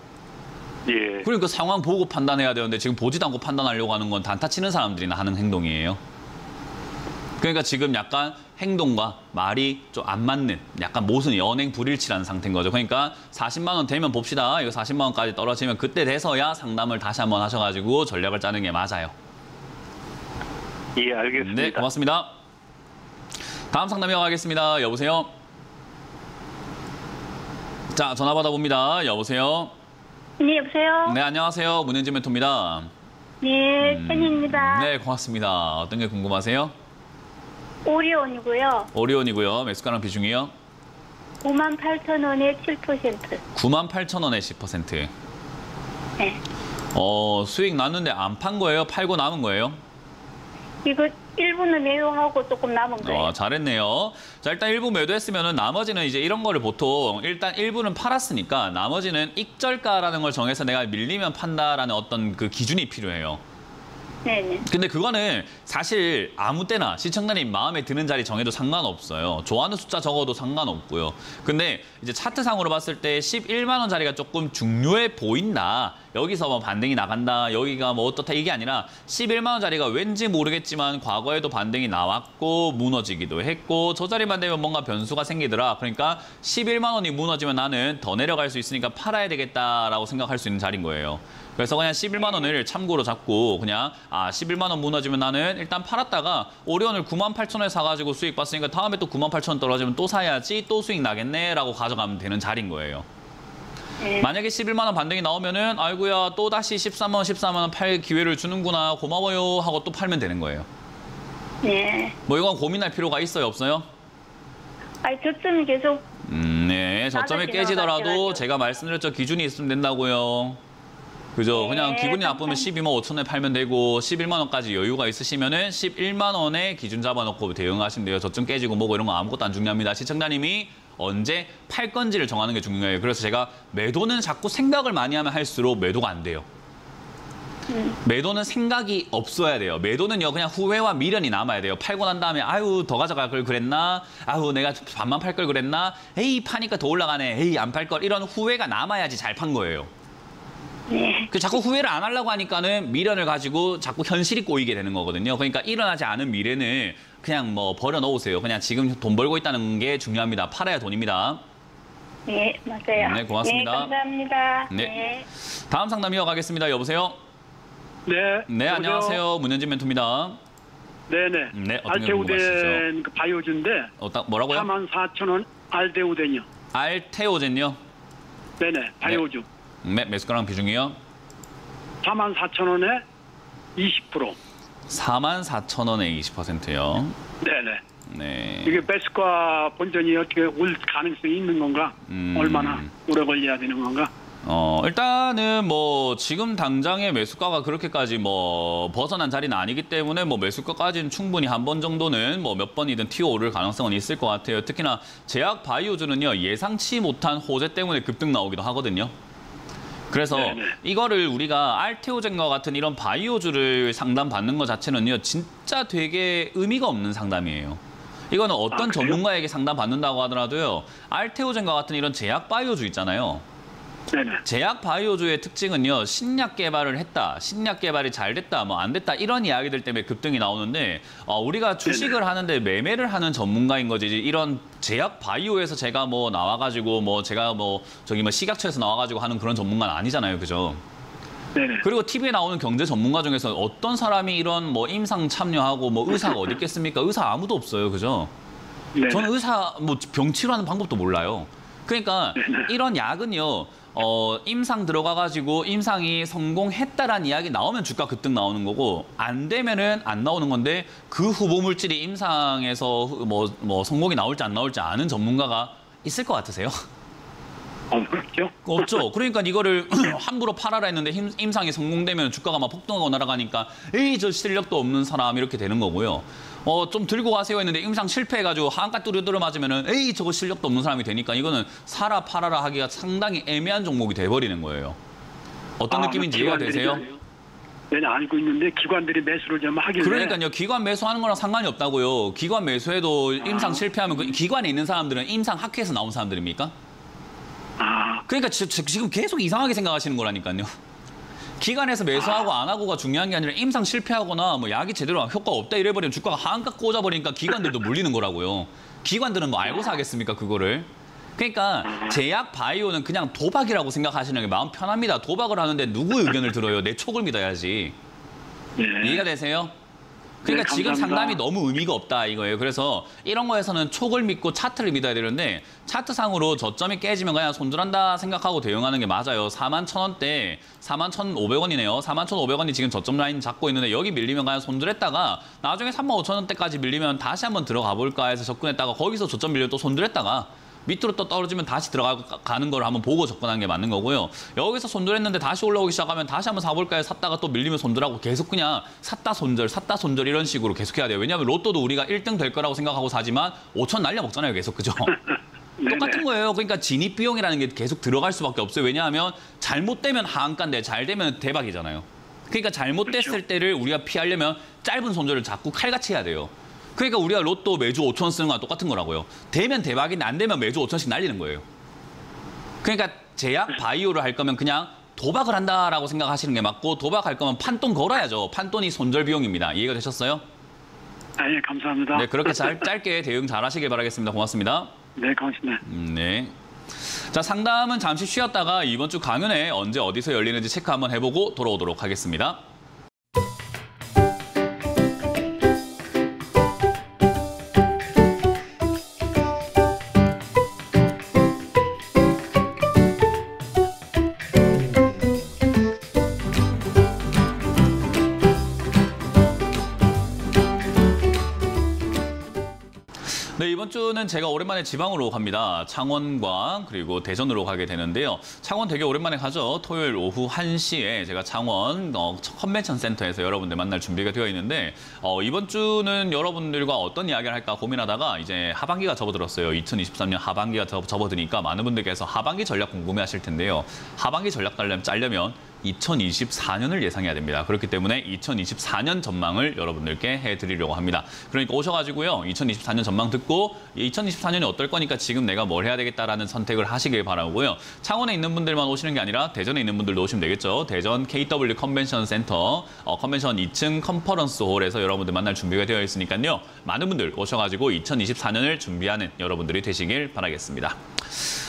예. 그러니까 상황 보고 판단해야 되는데 지금 보지도 않고 판단하려고 하는 건 단타 치는 사람들이나 하는 행동이에요. 그러니까 지금 약간 행동과 말이 좀 안 맞는 약간 모순이 연행 불일치라는 상태인 거죠. 그러니까 40만 원 되면 봅시다. 이거 40만 원까지 떨어지면 그때 돼서야 상담을 다시 한번 하셔가지고 전략을 짜는 게 맞아요. 예, 알겠습니다. 네, 고맙습니다. 다음 상담 이어가겠습니다. 여보세요? 자, 전화 받아봅니다. 여보세요? 네, 여보세요? 네, 안녕하세요. 문현진 멘토입니다. 네, 팬입니다. 네, 고맙습니다. 어떤 게 궁금하세요? 오리온이고요. 오리온이고요. 매수가랑 비중이요? 98,000원에 7%. 98,000원에 10%. 네. 수익 났는데 안 판 거예요? 팔고 남은 거예요? 이거 일부는 매도하고 조금 남은 거예요. 잘했네요. 자, 일단 일부 매도했으면은 나머지는 이제 이런 거를 보통 일단 일부는 팔았으니까 나머지는 익절가라는 걸 정해서 내가 밀리면 판다라는 어떤 그 기준이 필요해요. 네네. 근데 그거는 사실 아무 때나 시청자님 마음에 드는 자리 정해도 상관없어요. 좋아하는 숫자 적어도 상관없고요. 근데 이제 차트상으로 봤을 때 11만 원 자리가 조금 중요해 보인다. 여기서 뭐 반등이 나간다. 여기가 뭐 어떻다 이게 아니라 11만 원 자리가 왠지 모르겠지만 과거에도 반등이 나왔고 무너지기도 했고 저 자리만 되면 뭔가 변수가 생기더라. 그러니까 11만 원이 무너지면 나는 더 내려갈 수 있으니까 팔아야 되겠다라고 생각할 수 있는 자리인 거예요. 그래서 그냥 11만 원을 참고로 잡고 그냥 11만 원 무너지면 나는 일단 팔았다가 오리온을 98,000원에 사가지고 수익 봤으니까 다음에 또 98,000원 떨어지면 또 사야지 또 수익 나겠네라고 가져가면 되는 자리인 거예요. 네. 만약에 11만 원 반등이 나오면은 아이고야 또 다시 13만 원, 14만 원 팔 기회를 주는구나 고마워요 하고 또 팔면 되는 거예요. 네. 뭐 이건 고민할 필요가 있어요, 없어요? 아니, 저점이 계속. 네, 저점이 깨지더라도 나가지고. 제가 말씀드렸죠. 기준이 있으면 된다고요. 그죠? 네, 그냥 기분이 나쁘면 감사합니다. 12만 5천원에 팔면 되고 11만 원까지 여유가 있으시면은 11만 원에 기준 잡아놓고 대응하시면 돼요. 저점 깨지고 뭐고 이런 거 아무것도 안 중요합니다. 시청자님이 언제 팔 건지를 정하는 게 중요해요. 그래서 제가 매도는 자꾸 생각을 많이 하면 할수록 매도가 안 돼요. 매도는 생각이 없어야 돼요. 매도는요 그냥 후회와 미련이 남아야 돼요. 팔고 난 다음에 아유 더 가져갈 걸 그랬나? 아유 내가 반만 팔 걸 그랬나? 에이 파니까 더 올라가네. 에이 안 팔 걸 이런 후회가 남아야지 잘 판 거예요. 네. 자꾸 후회를 안 하려고 하니까는 미련을 가지고 자꾸 현실이 꼬이게 되는 거거든요. 그러니까 일어나지 않은 미래는 그냥 뭐 버려 놓으세요. 그냥 지금 돈 벌고 있다는 게 중요합니다. 팔아야 돈입니다. 네, 맞아요. 네, 고맙습니다. 네, 감사합니다. 네. 다음 상담 이어가겠습니다. 여보세요? 네. 네, 안녕하세요. 문현진 멘토입니다. 네네. 네, 어떤 게 궁금하시죠? 알테오덴 그 바이오주인데 뭐라고요? 44,000원 알테오덴이요. 알테오젠요? 네네. 바이오주. 네, 매수가랑 비중이요? 44,000원에 20%. 44,000원에 20%요. 네네. 네. 이게 매수가 본전이 어떻게 올 가능성이 있는 건가? 얼마나 오래 걸려야 되는 건가? 일단은 뭐 지금 당장의 매수가가 그렇게까지 뭐 벗어난 자리는 아니기 때문에 뭐 매수가까지는 충분히 한 번 정도는 뭐 몇 번이든 튀어오를 가능성은 있을 것 같아요. 특히나 제약 바이오주는요 예상치 못한 호재 때문에 급등 나오기도 하거든요. 그래서 네네. 이거를 우리가 알테오젠과 같은 이런 바이오주를 상담받는 것 자체는요 진짜 되게 의미가 없는 상담이에요. 이거는 어떤 그래요? 전문가에게 상담받는다고 하더라도요 알테오젠과 같은 이런 제약 바이오주 있잖아요. 네네. 제약 바이오주의 특징은요 신약 개발을 했다, 신약 개발이 잘 됐다, 뭐 안 됐다 이런 이야기들 때문에 급등이 나오는데 우리가 주식을 하는데 매매를 하는 전문가인 거지 이런 제약 바이오에서 제가 뭐 나와가지고 뭐 제가 뭐 저기 뭐 식약처에서 나와가지고 하는 그런 전문가는 아니잖아요, 그죠? 네네. 그리고 TV에 나오는 경제 전문가 중에서 어떤 사람이 이런 뭐 임상 참여하고 뭐 의사가 어디 있겠습니까? 의사 아무도 없어요, 그죠? 네네. 저는 의사 뭐 병 치료하는 방법도 몰라요. 그러니까 이런 약은요. 임상 들어가가지고 임상이 성공했다라는 이야기 나오면 주가 급등 나오는 거고 안 되면은 안 나오는 건데 그 후보 물질이 임상에서 뭐 성공이 나올지 안 나올지 아는 전문가가 있을 것 같으세요? 없죠. 없죠. 그러니까 이거를 함부로 팔아라 했는데 임상이 성공되면 주가가 막 폭등하고 날아가니까 에이 저 실력도 없는 사람 이렇게 되는 거고요. 좀 들고 가세요 했는데 임상 실패해가지고 한가 뚜루뚜루 맞으면은 에이 저거 실력도 없는 사람이 되니까 이거는 사라 팔아라 하기가 상당히 애매한 종목이 돼버리는 거예요. 어떤 느낌인지 이해가 되세요? 네, 알고 있는데 기관들이 매수를 좀 하길래. 그러니까요. 기관 매수하는 거랑 상관이 없다고요. 기관 매수해도 임상 실패하면 그 기관에 있는 사람들은 임상 학회에서 나온 사람들입니까? 그러니까 지금 계속 이상하게 생각하시는 거라니까요. 기관에서 매수하고 안 하고가 중요한 게 아니라 임상 실패하거나 뭐 약이 제대로 효과가 없다 이래버리면 주가가 한가 꽂아버리니까 기관들도 물리는 거라고요. 기관들은 뭐 알고서 하겠습니까 그거를. 그러니까 제약 바이오는 그냥 도박이라고 생각하시는 게 마음 편합니다. 도박을 하는데 누구 의견을 들어요? 내 촉을 믿어야지. 네. 이해가 되세요? 그러니까 네, 지금 감사합니다. 상담이 너무 의미가 없다 이거예요. 그래서 이런 거에서는 촉을 믿고 차트를 믿어야 되는데 차트상으로 저점이 깨지면 그냥 손절한다 생각하고 대응하는 게 맞아요. 41,000원대 41,500원이네요. 41,500원이 지금 저점 라인 잡고 있는데 여기 밀리면 그냥 손절했다가 나중에 35,000원대까지 밀리면 다시 한번 들어가 볼까 해서 접근했다가 거기서 저점 밀려 또 손절했다가 밑으로 또 떨어지면 다시 들어가는 걸 한번 보고 접근하는 게 맞는 거고요. 여기서 손절했는데 다시 올라오기 시작하면 다시 한번 사볼까 해서 샀다가 또 밀리면 손절하고 계속 그냥 샀다 손절 이런 식으로 계속 해야 돼요. 왜냐하면 로또도 우리가 1등 될 거라고 생각하고 사지만 5천 날려먹잖아요. 계속 그죠? 똑같은 거예요. 그러니까 진입 비용이라는 게 계속 들어갈 수밖에 없어요. 왜냐하면 잘못되면 하한가인데 잘 되면 대박이잖아요. 그러니까 잘못됐을 그렇죠. 때를 우리가 피하려면 짧은 손절을 자꾸 칼같이 해야 돼요. 그러니까 우리가 로또 매주 5,000원 쓰는 거랑 똑같은 거라고요. 되면 대박인데 안 되면 매주 5,000원씩 날리는 거예요. 그러니까 제약 바이오를 할 거면 그냥 도박을 한다라고 생각하시는 게 맞고 도박할 거면 판돈 걸어야죠. 판돈이 손절 비용입니다. 이해가 되셨어요? 예, 감사합니다. 네, 그렇게 짧게 대응 잘 하시길 바라겠습니다. 고맙습니다. 네, 고맙습니다. 네. 자, 상담은 잠시 쉬었다가 이번 주 강연회 언제 어디서 열리는지 체크 한번 해보고 돌아오도록 하겠습니다. 네, 이번 주는 제가 오랜만에 지방으로 갑니다. 창원과 그리고 대전으로 가게 되는데요. 창원 되게 오랜만에 가죠. 토요일 오후 1시에 제가 창원 컨벤션 센터에서 여러분들 만날 준비가 되어 있는데 이번 주는 여러분들과 어떤 이야기를 할까 고민하다가 이제 하반기가 접어들었어요. 2023년 하반기가 접어드니까 많은 분들께서 하반기 전략 궁금해하실 텐데요. 하반기 전략 짜려면 2024년을 예상해야 됩니다. 그렇기 때문에 2024년 전망을 여러분들께 해드리려고 합니다. 그러니까 오셔가지고요. 2024년 전망 듣고 2024년이 어떨 거니까 지금 내가 뭘 해야 되겠다라는 선택을 하시길 바라고요. 창원에 있는 분들만 오시는 게 아니라 대전에 있는 분들도 오시면 되겠죠. 대전 KW 컨벤션 센터 컨벤션 2층 컨퍼런스 홀에서 여러분들 만날 준비가 되어 있으니까요. 많은 분들 오셔가지고 2024년을 준비하는 여러분들이 되시길 바라겠습니다.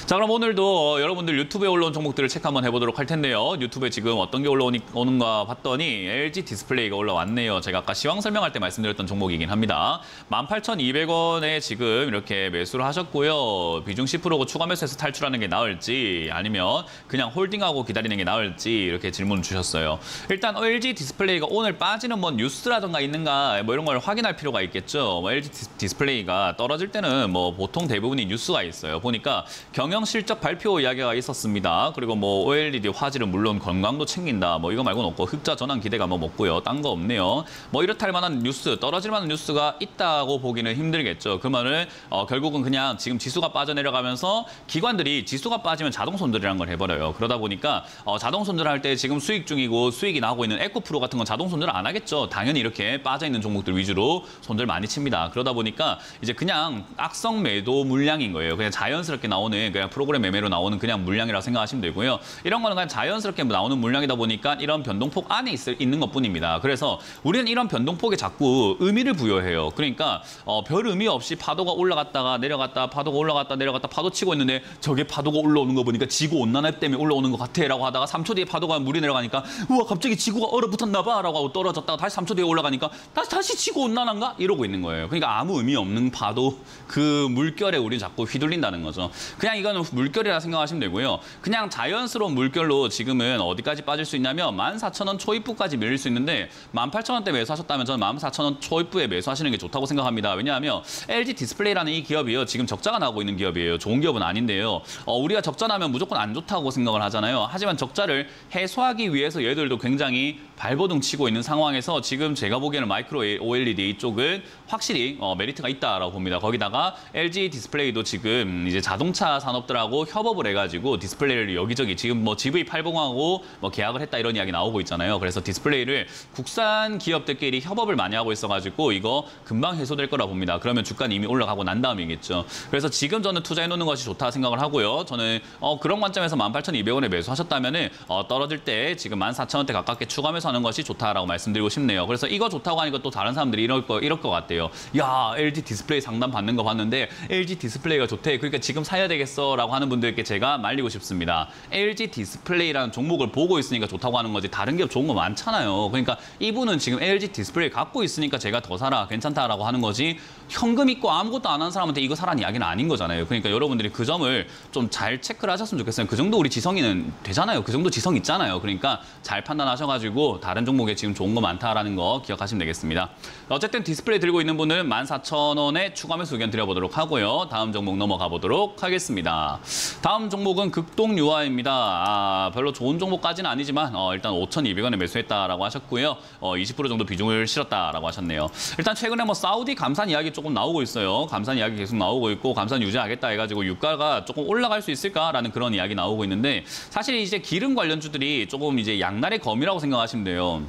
자, 그럼 오늘도 여러분들 유튜브에 올라온 종목들을 체크 한번 해보도록 할 텐데요. 유튜브에 지금 어떤 게 올라오는가 봤더니 LG 디스플레이가 올라왔네요. 제가 아까 시황 설명할 때 말씀드렸던 종목이긴 합니다. 18,200원에 지금 이렇게 매수를 하셨고요. 비중 10%고 추가 매수해서 탈출하는 게 나을지 아니면 그냥 홀딩하고 기다리는 게 나을지 이렇게 질문을 주셨어요. 일단 LG 디스플레이가 오늘 빠지는 뭐 뉴스라든가 있는가 뭐 이런 걸 확인할 필요가 있겠죠. 뭐 LG 디스플레이가 떨어질 때는 뭐 보통 대부분이 뉴스가 있어요. 보니까 경영 실적 발표 이야기가 있었습니다. 그리고 뭐 OLED 화질은 물론 건강도 챙긴다. 뭐 이거 말고는 없고 흑자 전환 기대감 뭐 없고요. 딴 거 없네요. 뭐 이렇다 할 만한 뉴스, 떨어질 만한 뉴스가 있다고 보기는 힘들겠죠. 그 말은 결국은 그냥 지금 지수가 빠져내려가면서 기관들이 지수가 빠지면 자동 손절이라는 걸 해버려요. 그러다 보니까 자동 손절할 때 지금 수익 중이고 수익이 나오고 있는 에코프로 같은 건 자동 손절 안 하겠죠. 당연히 이렇게 빠져있는 종목들 위주로 손절 많이 칩니다. 그러다 보니까 이제 그냥 악성 매도 물량인 거예요. 그냥 자연스럽게 나오는 그냥 프로그램 매매로 나오는 그냥 물량이라고 생각하시면 되고요. 이런 거는 그냥 자연스럽게 나오는 물량이다 보니까 이런 변동폭 안에 있는 것뿐입니다. 그래서 우리는 이런 변동폭에 자꾸 의미를 부여해요. 그러니까 별 의미 없이 파도가 올라갔다가 내려갔다 파도가 올라갔다 내려갔다 파도 치고 있는데 저게 파도가 올라오는 거 보니까 지구 온난화 때문에 올라오는 것 같아 라고 하다가 3초 뒤에 파도가 물이 내려가니까 우와 갑자기 지구가 얼어붙었나 봐 라고 하고 떨어졌다가 다시 3초 뒤에 올라가니까 다시 지구 온난화인가? 이러고 있는 거예요. 그러니까 아무 의미 없는 파도 그 물결에 우리는 자꾸 휘둘린다는 거죠. 그냥 이건 이거는 물결이라 생각하시면 되고요. 그냥 자연스러운 물결로 지금은 어디까지 빠질 수 있냐면 14,000원 초입부까지 밀릴 수 있는데 18,000원대 매수하셨다면 저는 14,000원 초입부에 매수하시는 게 좋다고 생각합니다. 왜냐하면 LG 디스플레이라는 이 기업이요. 지금 적자가 나고 있는 기업이에요. 좋은 기업은 아닌데요. 우리가 적자 나면 무조건 안 좋다고 생각을 하잖아요. 하지만 적자를 해소하기 위해서 얘들도 굉장히 발버둥 치고 있는 상황에서 지금 제가 보기에는 마이크로 OLED 쪽은 확실히 메리트가 있다라고 봅니다. 거기다가 LG 디스플레이도 지금 이제 자동차 산업들하고 협업을 해가지고 디스플레이를 여기저기 지금 뭐 GV80하고 뭐 계약을 했다 이런 이야기 나오고 있잖아요. 그래서 디스플레이를 국산 기업들끼리 협업을 많이 하고 있어가지고 이거 금방 해소될 거라 봅니다. 그러면 주가는 이미 올라가고 난 다음이겠죠. 그래서 지금 저는 투자해 놓는 것이 좋다 생각을 하고요. 저는 그런 관점에서 18,200원에 매수하셨다면은 떨어질 때 지금 14,000원대 가깝게 추가 매수하는 것이 좋다라고 말씀드리고 싶네요. 그래서 이거 좋다고 하니까 또 다른 사람들이 이럴 것 같아요. 야, LG 디스플레이 상담 받는 거 봤는데 LG 디스플레이가 좋대. 그러니까 지금 사야 되겠어라고 하는 분들께 제가 말리고 싶습니다. LG 디스플레이라는 종목을 보고 있으니까 좋다고 하는 거지 다른 기업 좋은 거 많잖아요. 그러니까 이분은 지금 LG 디스플레이 갖고 있으니까 제가 더 사라, 괜찮다라고 하는 거지 현금 있고 아무것도 안 하는 사람한테 이거 사라는 이야기는 아닌 거잖아요. 그러니까 여러분들이 그 점을 좀 잘 체크를 하셨으면 좋겠어요. 그 정도 우리 지성이는 되잖아요. 그 정도 지성 있잖아요. 그러니까 잘 판단하셔가지고 다른 종목에 지금 좋은 거 많다라는 거 기억하시면 되겠습니다. 어쨌든 디스플레이 들고 있는 분은 14,000원에 추가 매수 의견 드려보도록 하고요. 다음 종목 넘어가 보도록 하겠습니다. 다음 종목은 극동유아입니다. 별로 좋은 종목까지는 아니지만 일단 5,200원에 매수했다라고 하셨고요. 20% 정도 비중을 실었다라고 하셨네요. 일단 최근에 뭐 사우디 감산 이야기 조금 나오고 있어요. 감산 이야기 계속 나오고 있고 감산 유지하겠다 해가지고 유가가 조금 올라갈 수 있을까라는 그런 이야기 나오고 있는데 사실 이제 기름 관련주들이 조금 이제 양날의 검이라고 생각하시면 돼요.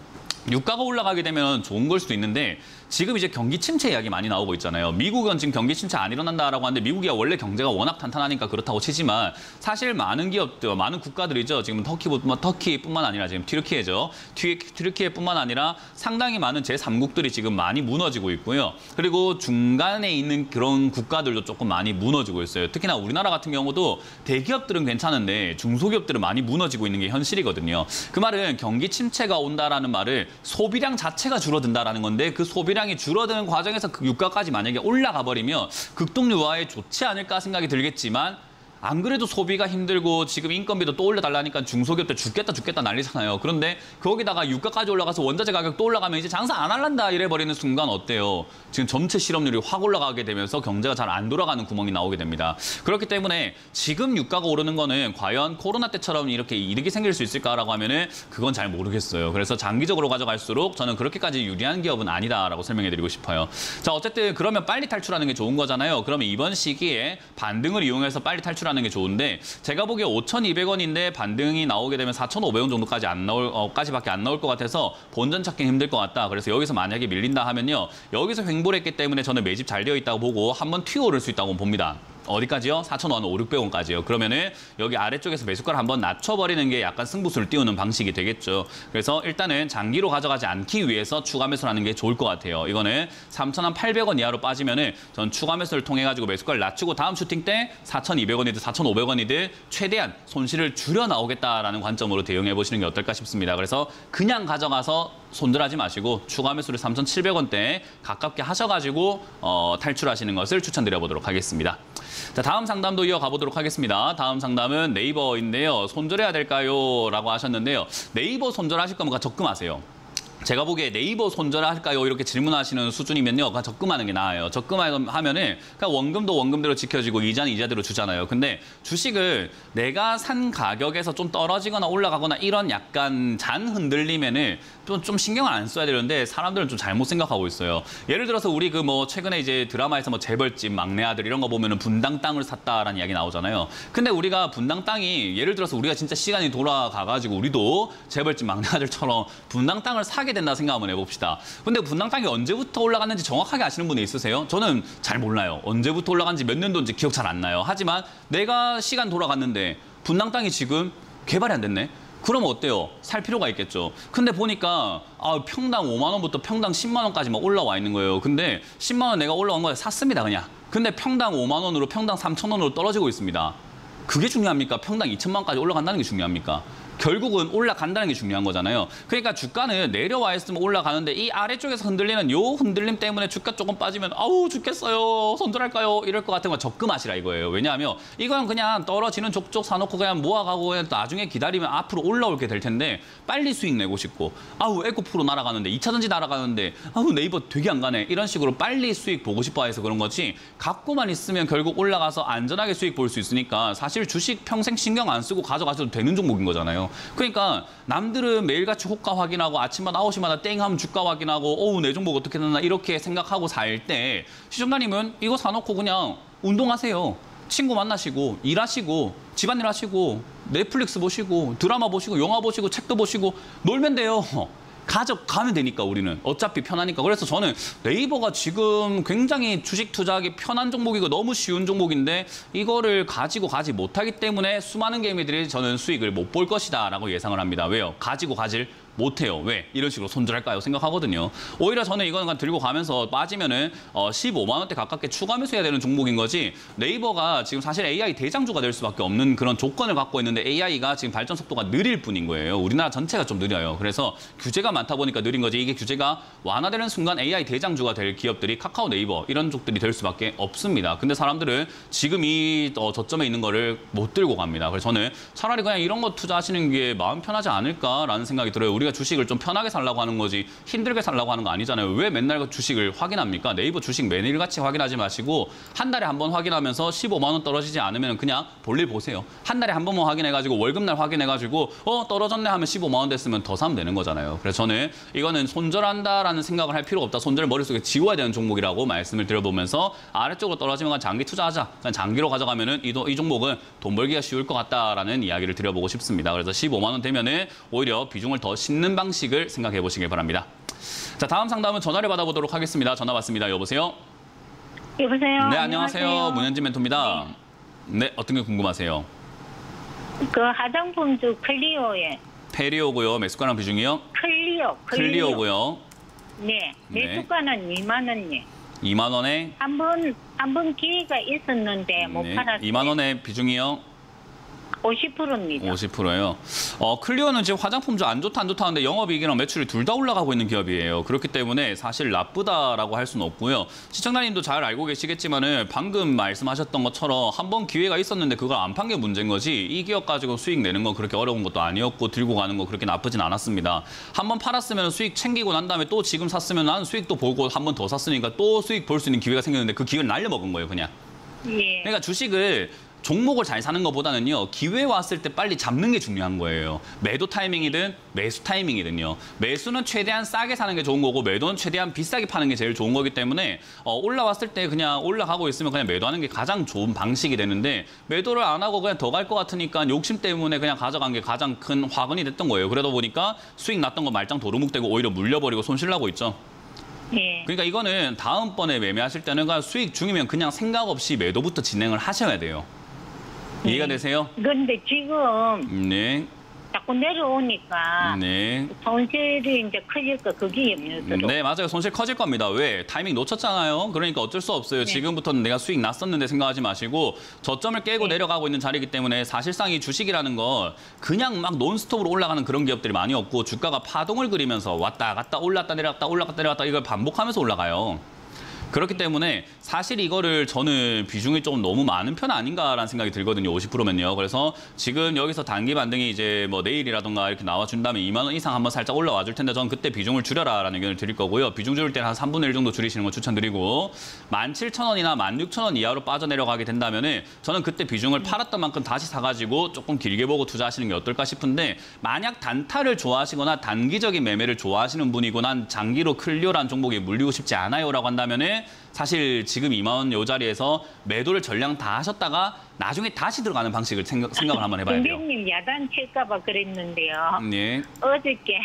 유가가 올라가게 되면 좋은 걸 수도 있는데 지금 이제 경기 침체 이야기 많이 나오고 있잖아요. 미국은 지금 경기 침체 안 일어난다라고 하는데 미국이 원래 경제가 워낙 탄탄하니까 그렇다고 치지만 사실 많은 기업들, 많은 국가들이죠. 지금 터키뿐만 아니라 지금 튀르키예죠. 튀르키예뿐만 아니라 상당히 많은 제3국들이 지금 많이 무너지고 있고요. 그리고 중간에 있는 그런 국가들도 조금 많이 무너지고 있어요. 특히나 우리나라 같은 경우도 대기업들은 괜찮은데 중소기업들은 많이 무너지고 있는 게 현실이거든요. 그 말은 경기 침체가 온다라는 말을 소비량 자체가 줄어든다라는 건데 그 소비량이 줄어드는 과정에서 그 유가까지 만약에 올라가 버리면 극동유아에 좋지 않을까 생각이 들겠지만 안 그래도 소비가 힘들고 지금 인건비도 또 올려달라니까 중소기업들 죽겠다 난리잖아요. 그런데 거기다가 유가까지 올라가서 원자재 가격 또 올라가면 이제 장사 안 할란다 이래버리는 순간 어때요? 지금 전체 실업률이 확 올라가게 되면서 경제가 잘 안 돌아가는 구멍이 나오게 됩니다. 그렇기 때문에 지금 유가가 오르는 거는 과연 코로나 때처럼 이렇게 이득이 생길 수 있을까라고 하면은 그건 잘 모르겠어요. 그래서 장기적으로 가져갈수록 저는 그렇게까지 유리한 기업은 아니다라고 설명해드리고 싶어요. 자, 어쨌든 그러면 빨리 탈출하는 게 좋은 거잖아요. 그러면 이번 시기에 반등을 이용해서 빨리 탈출하는 게 좋은데 제가 보기에 5,200원인데 반등이 나오게 되면 4,500원 정도까지 까지밖에 안 나올 것 같아서 본전 찾기 힘들 것 같다. 그래서 여기서 만약에 밀린다 하면요. 여기서 횡보를 했기 때문에 저는 매집 잘 되어 있다고 보고 한번 튀어오를 수 있다고 봅니다. 어디까지요? 4,000원, 5,600원까지요. 그러면은 여기 아래쪽에서 매수가를 한번 낮춰버리는 게 약간 승부수를 띄우는 방식이 되겠죠. 그래서 일단은 장기로 가져가지 않기 위해서 추가 매수를 하는 게 좋을 것 같아요. 이거는 3,800원 이하로 빠지면은 전 추가 매수를 통해 가지고 매수가를 낮추고 다음 슈팅 때 4,200원이든 4,500원이든 최대한 손실을 줄여 나오겠다라는 관점으로 대응해 보시는 게 어떨까 싶습니다. 그래서 그냥 가져가서 손절하지 마시고 추가 매수를 3,700원대에 가깝게 하셔가지고 탈출하시는 것을 추천드려 보도록 하겠습니다. 자, 다음 상담도 이어가 보도록 하겠습니다. 다음 상담은 네이버인데요. 손절해야 될까요? 라고 하셨는데요. 네이버 손절하실 거면 적금하세요. 제가 보기에 네이버 손절할까요? 이렇게 질문하시는 수준이면요. 그냥 적금하는 게 나아요. 적금하면은 그냥 원금도 원금대로 지켜지고 이자는 이자대로 주잖아요. 근데 주식을 내가 산 가격에서 좀 떨어지거나 올라가거나 이런 약간 잔 흔들리면은 좀 신경을 안 써야 되는데 사람들은 좀 잘못 생각하고 있어요. 예를 들어서 우리 그 뭐 최근에 이제 드라마에서 뭐 재벌집, 막내 아들 이런 거 보면은 분당 땅을 샀다라는 이야기 나오잖아요. 근데 우리가 분당 땅이 예를 들어서 우리가 진짜 시간이 돌아가가지고 우리도 재벌집, 막내 아들처럼 분당 땅을 사게 된다 생각 한번 해봅시다. 근데 분당 땅이 언제부터 올라갔는지 정확하게 아시는 분이 있으세요? 저는 잘 몰라요. 언제부터 올라간지 몇 년도인지 기억 잘 안 나요. 하지만 내가 시간 돌아갔는데 분당 땅이 지금 개발이 안 됐네. 그러면 어때요? 살 필요가 있겠죠. 근데 보니까 평당 5만 원부터 평당 10만 원까지 막 올라와 있는 거예요. 근데 10만 원 내가 올라온 거에 샀습니다, 그냥. 근데 평당 5만 원으로 평당 3천 원으로 떨어지고 있습니다. 그게 중요합니까? 평당 2천만 원까지 올라간다는 게 중요합니까? 결국은 올라간다는 게 중요한 거잖아요. 그러니까 주가는 내려와 있으면 올라가는데 이 아래쪽에서 흔들리는 요 흔들림 때문에 주가 조금 빠지면 아우 죽겠어요. 손절할까요? 이럴 것 같은 건 적금하시라 이거예요. 왜냐하면 이건 그냥 떨어지는 족족 사놓고 그냥 모아가고 그냥 나중에 기다리면 앞으로 올라올게 될 텐데 빨리 수익 내고 싶고 아우 에코프로 날아가는데 2차전지 날아가는데 아우 네이버 되게 안 가네. 이런 식으로 빨리 수익 보고 싶어 해서 그런 거지 갖고만 있으면 결국 올라가서 안전하게 수익 볼 수 있으니까 사실 주식 평생 신경 안 쓰고 가져가셔도 되는 종목인 거잖아요. 그러니까 남들은 매일같이 호가 확인하고 아침마다 9시마다 땡 하면 주가 확인하고 어우 내 종목 어떻게 되나 이렇게 생각하고 살 때 시청자님은 이거 사놓고 그냥 운동하세요. 친구 만나시고 일하시고 집안일 하시고 넷플릭스 보시고 드라마 보시고 영화 보시고 책도 보시고 놀면 돼요. 가져가면 되니까 우리는 어차피 편하니까. 그래서 저는 네이버가 지금 굉장히 주식 투자하기 편한 종목이고 너무 쉬운 종목인데 이거를 가지고 가지 못하기 때문에 수많은 개미들이 저는 수익을 못 볼 것이다 라고 예상을 합니다. 왜요? 가지고 가질 못해요. 왜? 이런 식으로 손절할까요? 생각하거든요. 오히려 저는 이거는 들고 가면서 빠지면은 15만 원대 가깝게 추가 매수해야 되는 종목인 거지 네이버가 지금 사실 AI 대장주가 될 수밖에 없는 그런 조건을 갖고 있는데 AI가 지금 발전 속도가 느릴 뿐인 거예요. 우리나라 전체가 좀 느려요. 그래서 규제가 많다 보니까 느린 거지 이게 규제가 완화되는 순간 AI 대장주가 될 기업들이 카카오, 네이버 이런 쪽들이 될 수밖에 없습니다. 근데 사람들은 지금 이 저점에 있는 거를 못 들고 갑니다. 그래서 저는 차라리 그냥 이런 거 투자하시는 게 마음 편하지 않을까라는 생각이 들어요. 우리가 주식을 좀 편하게 살라고 하는 거지 힘들게 살라고 하는 거 아니잖아요. 왜 맨날 그 주식을 확인합니까? 네이버 주식 매일같이 확인하지 마시고 한 달에 한 번 확인하면서 15만 원 떨어지지 않으면 그냥 볼일 보세요. 한 달에 한 번만 확인해가지고 월급날 확인해가지고 떨어졌네 하면 15만 원 됐으면 더 사면 되는 거잖아요. 그래서 저는 이거는 손절한다라는 생각을 할 필요가 없다. 손절을 머릿속에 지워야 되는 종목이라고 말씀을 드려보면서 아래쪽으로 떨어지면 그냥 장기 투자하자. 그냥 장기로 가져가면은 이 종목은 돈 벌기가 쉬울 것 같다라는 이야기를 드려보고 싶습니다. 그래서 15만 원 되면은 오히려 비중을 더 싣는 방식을 생각해 보시길 바랍니다. 자, 다음 상담은 전화를 받아보도록 하겠습니다. 전화 받습니다. 여보세요? 여보세요? 네, 안녕하세요. 문현진 멘토입니다. 네, 어떤 게 궁금하세요? 그 화장품주 클리오에. 페리오고요. 매수가랑 비중이요? 클리오고요. 네. 네. 매수가는 2만 원이에요. 2만 원에 한 번 기회가 있었는데 못 팔았어요. 2만 원에 비중이요? 50%입니다. 50%예요. 클리오는 지금 화장품주 안 좋다 하는데 영업이익이랑 매출이 둘 다 올라가고 있는 기업이에요. 그렇기 때문에 사실 나쁘다라고 할 수는 없고요. 시청자님도 잘 알고 계시겠지만은 방금 말씀하셨던 것처럼 한 번 기회가 있었는데 그걸 안 판 게 문제인 거지 이 기업 가지고 수익 내는 건 그렇게 어려운 것도 아니었고 들고 가는 거 그렇게 나쁘진 않았습니다. 한 번 팔았으면 수익 챙기고 난 다음에 또 지금 샀으면 나는 수익도 보고 한 번 더 샀으니까 또 수익 볼 수 있는 기회가 생겼는데 그 기회를 날려먹은 거예요, 그냥. 예. 그러니까 주식을 종목을 잘 사는 것보다는요. 기회 왔을 때 빨리 잡는 게 중요한 거예요. 매도 타이밍이든 매수 타이밍이든요. 매수는 최대한 싸게 사는 게 좋은 거고 매도는 최대한 비싸게 파는 게 제일 좋은 거기 때문에 올라왔을 때 그냥 올라가고 있으면 그냥 매도하는 게 가장 좋은 방식이 되는데 매도를 안 하고 그냥 더 갈 것 같으니까 욕심 때문에 그냥 가져간 게 가장 큰 화근이 됐던 거예요. 그러다 보니까 수익 났던 거 말짱 도루묵되고 오히려 물려버리고 손실나고 있죠. 예. 그러니까 이거는 다음번에 매매하실 때는 그냥 수익 중이면 그냥 생각 없이 매도부터 진행을 하셔야 돼요. 이해가 되세요? 근데 지금 네. 자꾸 내려오니까 네. 손실이 이제 커질까 그게 염려더라고요. 네, 맞아요. 손실 커질 겁니다. 왜? 타이밍 놓쳤잖아요. 그러니까 어쩔 수 없어요. 지금부터는 내가 수익 났었는데 생각하지 마시고 저점을 깨고 내려가고 있는 자리이기 때문에 사실상 이 주식이라는 건 그냥 막 논스톱으로 올라가는 그런 기업들이 많이 없고 주가가 파동을 그리면서 왔다 갔다 올랐다 내려갔다 올랐다 내려갔다 이걸 반복하면서 올라가요. 그렇기 때문에 사실 이거를 저는 비중이 좀 너무 많은 편 아닌가라는 생각이 들거든요. 50%면요. 그래서 지금 여기서 단기 반등이 이제 뭐 내일이라던가 이렇게 나와준다면 2만 원 이상 한번 살짝 올라와 줄 텐데 저는 그때 비중을 줄여라라는 의견을 드릴 거고요. 비중 줄일 때는 한 3분의 1 정도 줄이시는 거 추천드리고 17,000원이나 16,000원 이하로 빠져내려가게 된다면은 저는 그때 비중을 팔았던 만큼 다시 사가지고 조금 길게 보고 투자하시는 게 어떨까 싶은데 만약 단타를 좋아하시거나 단기적인 매매를 좋아하시는 분이고 난 장기로 클리오라는 종목에 물리고 싶지 않아요라고 한다면은 사실 지금 2만 원 요 자리에서 매도를 전량 다 하셨다가 나중에 다시 들어가는 방식을 생각을 한번 해봐야 돼요. 선생님 야단칠까봐 그랬는데요. 네. 어저께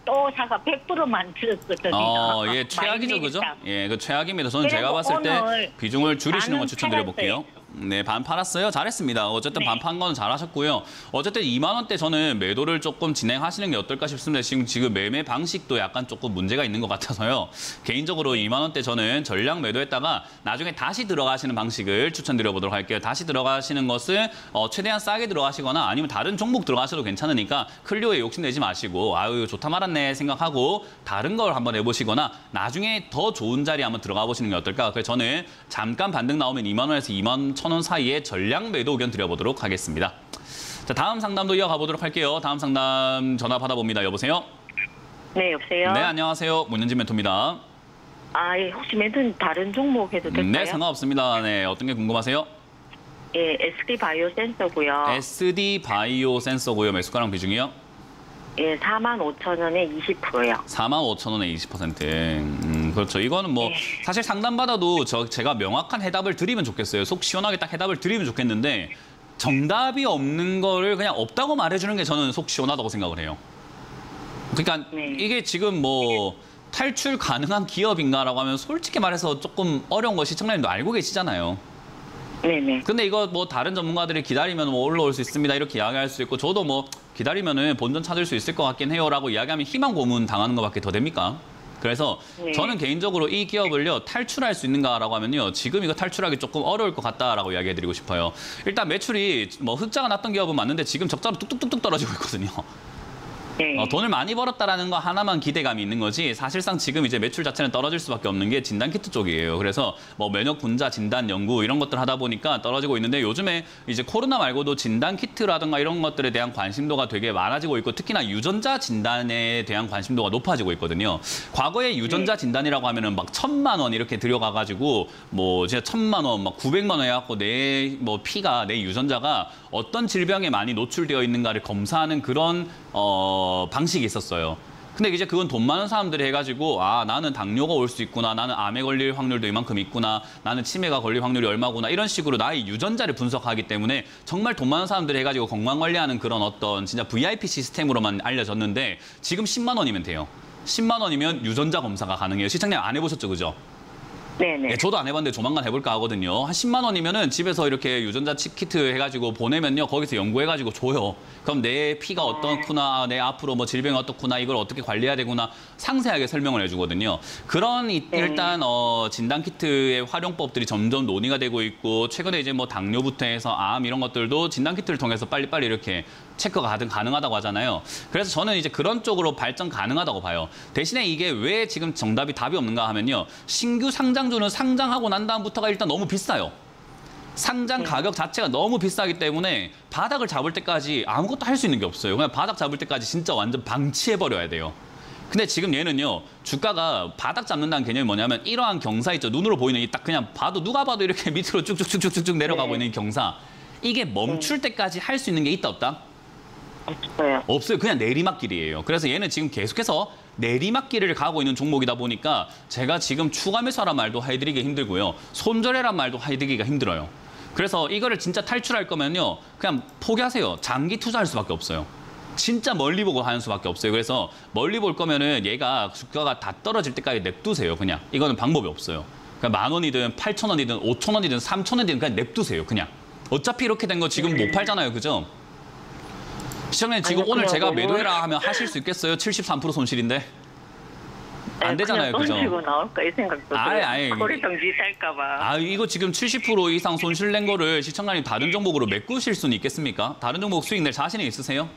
또 사가 100%만 들었거든요. 예, 최악이죠, 그죠? 많이 예, 그 최악입니다. 저는 제가 그리고 봤을 때 오늘 비중을 줄이시는 거 나는 추천드려 볼게요. 네, 반 팔았어요. 잘했습니다. 어쨌든 네. 반 판 건 잘하셨고요. 어쨌든 2만 원대 저는 매도를 조금 진행하시는 게 어떨까 싶습니다. 지금 매매 방식도 약간 조금 문제가 있는 것 같아서요. 개인적으로 2만 원대 저는 전량 매도했다가 나중에 다시 들어가시는 방식을 추천드려보도록 할게요. 다시 들어가시는 것은 최대한 싸게 들어가시거나 아니면 다른 종목 들어가셔도 괜찮으니까 클리오에 욕심내지 마시고 아유 좋다 말았네 생각하고 다른 걸 한번 해보시거나 나중에 더 좋은 자리에 한번 들어가 보시는 게 어떨까. 그래서 저는 잠깐 반등 나오면 2만 원에서 2만 1,000원 사이에 전량 매도 의견 드려보도록 하겠습니다. 자, 다음 상담도 이어가 보도록 할게요. 다음 상담 전화 받아봅니다. 여보세요? 네, 여보세요? 네, 안녕하세요. 문현진 멘토입니다. 아, 예, 혹시 멘토는 다른 종목 해도 될까요? 네, 상관없습니다. 네, 어떤 게 궁금하세요? 예, SD 바이오 센서고요. SD 바이오 센서고요. 매수가랑 비중이요? 예, 45,000원에 20%요. 45,000원에 20%. 그렇죠. 이거는 뭐 네. 사실 상담받아도 제가 명확한 해답을 드리면 좋겠어요. 속 시원하게 딱 해답을 드리면 좋겠는데 정답이 없는 거를 그냥 없다고 말해주는 게 저는 속 시원하다고 생각을 해요. 그러니까 네. 이게 지금 뭐 탈출 가능한 기업인가라고 하면 솔직히 말해서 조금 어려운 거 시청자님도 알고 계시잖아요. 네네. 근데 이거 뭐 다른 전문가들이 기다리면 뭐 올라올 수 있습니다 이렇게 이야기할 수 있고 저도 뭐 기다리면은 본전 찾을 수 있을 것 같긴 해요라고 이야기하면 희망 고문 당하는 것밖에 더 됩니까? 그래서 네. 저는 개인적으로 이 기업을요 탈출할 수 있는가라고 하면요 지금 이거 탈출하기 조금 어려울 것 같다라고 이야기해드리고 싶어요. 일단 매출이 뭐 흑자가 났던 기업은 맞는데 지금 적자로 뚝뚝뚝뚝 떨어지고 있거든요. 네. 돈을 많이 벌었다라는 거 하나만 기대감이 있는 거지 사실상 지금 이제 매출 자체는 떨어질 수밖에 없는 게 진단키트 쪽이에요. 그래서 뭐 면역 분자 진단 연구 이런 것들 하다 보니까 떨어지고 있는데 요즘에 이제 코로나 말고도 진단키트라든가 이런 것들에 대한 관심도가 되게 많아지고 있고 특히나 유전자 진단에 대한 관심도가 높아지고 있거든요. 과거에 유전자 진단이라고 하면은 막 1,000만 원 이렇게 들여가가지고 뭐 진짜 1,000만 원, 막 900만 원 해갖고 내 뭐 피가 내 유전자가 어떤 질병에 많이 노출되어 있는가를 검사하는 그런 방식이 있었어요. 근데 이제 그건 돈 많은 사람들이 해가지고 아 나는 당뇨가 올 수 있구나, 나는 암에 걸릴 확률도 이만큼 있구나, 나는 치매가 걸릴 확률이 얼마구나 이런 식으로 나의 유전자를 분석하기 때문에 정말 돈 많은 사람들이 해가지고 건강 관리하는 그런 어떤 진짜 VIP 시스템으로만 알려졌는데 지금 10만 원이면 돼요. 10만 원이면 유전자 검사가 가능해요. 시청자님 안 해보셨죠, 그죠? 네네. 네, 저도 안 해봤는데 조만간 해볼까 하거든요. 한 10만 원이면은 집에서 이렇게 유전자 키트 해가지고 보내면요. 거기서 연구해가지고 줘요. 그럼 내 피가 어떻구나, 내 앞으로 뭐 질병이 어떻구나, 이걸 어떻게 관리해야 되구나 상세하게 설명을 해주거든요. 그런 일단 진단 키트의 활용법들이 점점 논의가 되고 있고 최근에 이제 뭐 당뇨부터 해서 암 이런 것들도 진단 키트를 통해서 빨리빨리 이렇게 체크가 가능하다고 하잖아요. 그래서 저는 이제 그런 쪽으로 발전 가능하다고 봐요. 대신에 이게 왜 지금 정답이 답이 없는가 하면요. 신규 상장주는 상장하고 난 다음부터가 일단 너무 비싸요. 상장 가격 자체가 너무 비싸기 때문에 바닥을 잡을 때까지 아무것도 할 수 있는 게 없어요. 그냥 바닥 잡을 때까지 진짜 완전 방치해버려야 돼요. 근데 지금 얘는요. 주가가 바닥 잡는다는 개념이 뭐냐면 이러한 경사 있죠. 눈으로 보이는 이 딱 그냥 봐도 누가 봐도 이렇게 밑으로 쭉쭉쭉쭉쭉 내려가고 있는 이 경사. 이게 멈출 때까지 할 수 있는 게 있다 없다? 없어요. 없어요. 그냥 내리막길이에요. 그래서 얘는 지금 계속해서 내리막길을 가고 있는 종목이다 보니까 제가 지금 추가 매수하란 말도 해드리기 힘들고요. 손절해란 말도 해드리기가 힘들어요. 그래서 이거를 진짜 탈출할 거면요. 그냥 포기하세요. 장기 투자할 수밖에 없어요. 진짜 멀리 보고 하는 수밖에 없어요. 그래서 멀리 볼 거면은 얘가 주가가 다 떨어질 때까지 냅두세요. 그냥. 이거는 방법이 없어요. 그러니까 10,000원이든 8,000원이든 5,000원이든 3,000원이든 그냥 냅두세요. 그냥. 어차피 이렇게 된 거 지금 못 팔잖아요. 그죠? 시청자님 지금 아니요, 오늘 그냥 제가 너무- 매도해라 하면 하실 수 있겠어요? 73% 손실인데. 안 되잖아요. 그냥 그죠? 던지고 나올까 이 생각도 아예. 들어요. 거래 정지될까봐. 아, 이거 지금 70% 이상 손실 낸 거를 시청자님 다른 종목으로 메꾸실 수는 있겠습니까? 다른 종목 수익 낼 자신이 있으세요?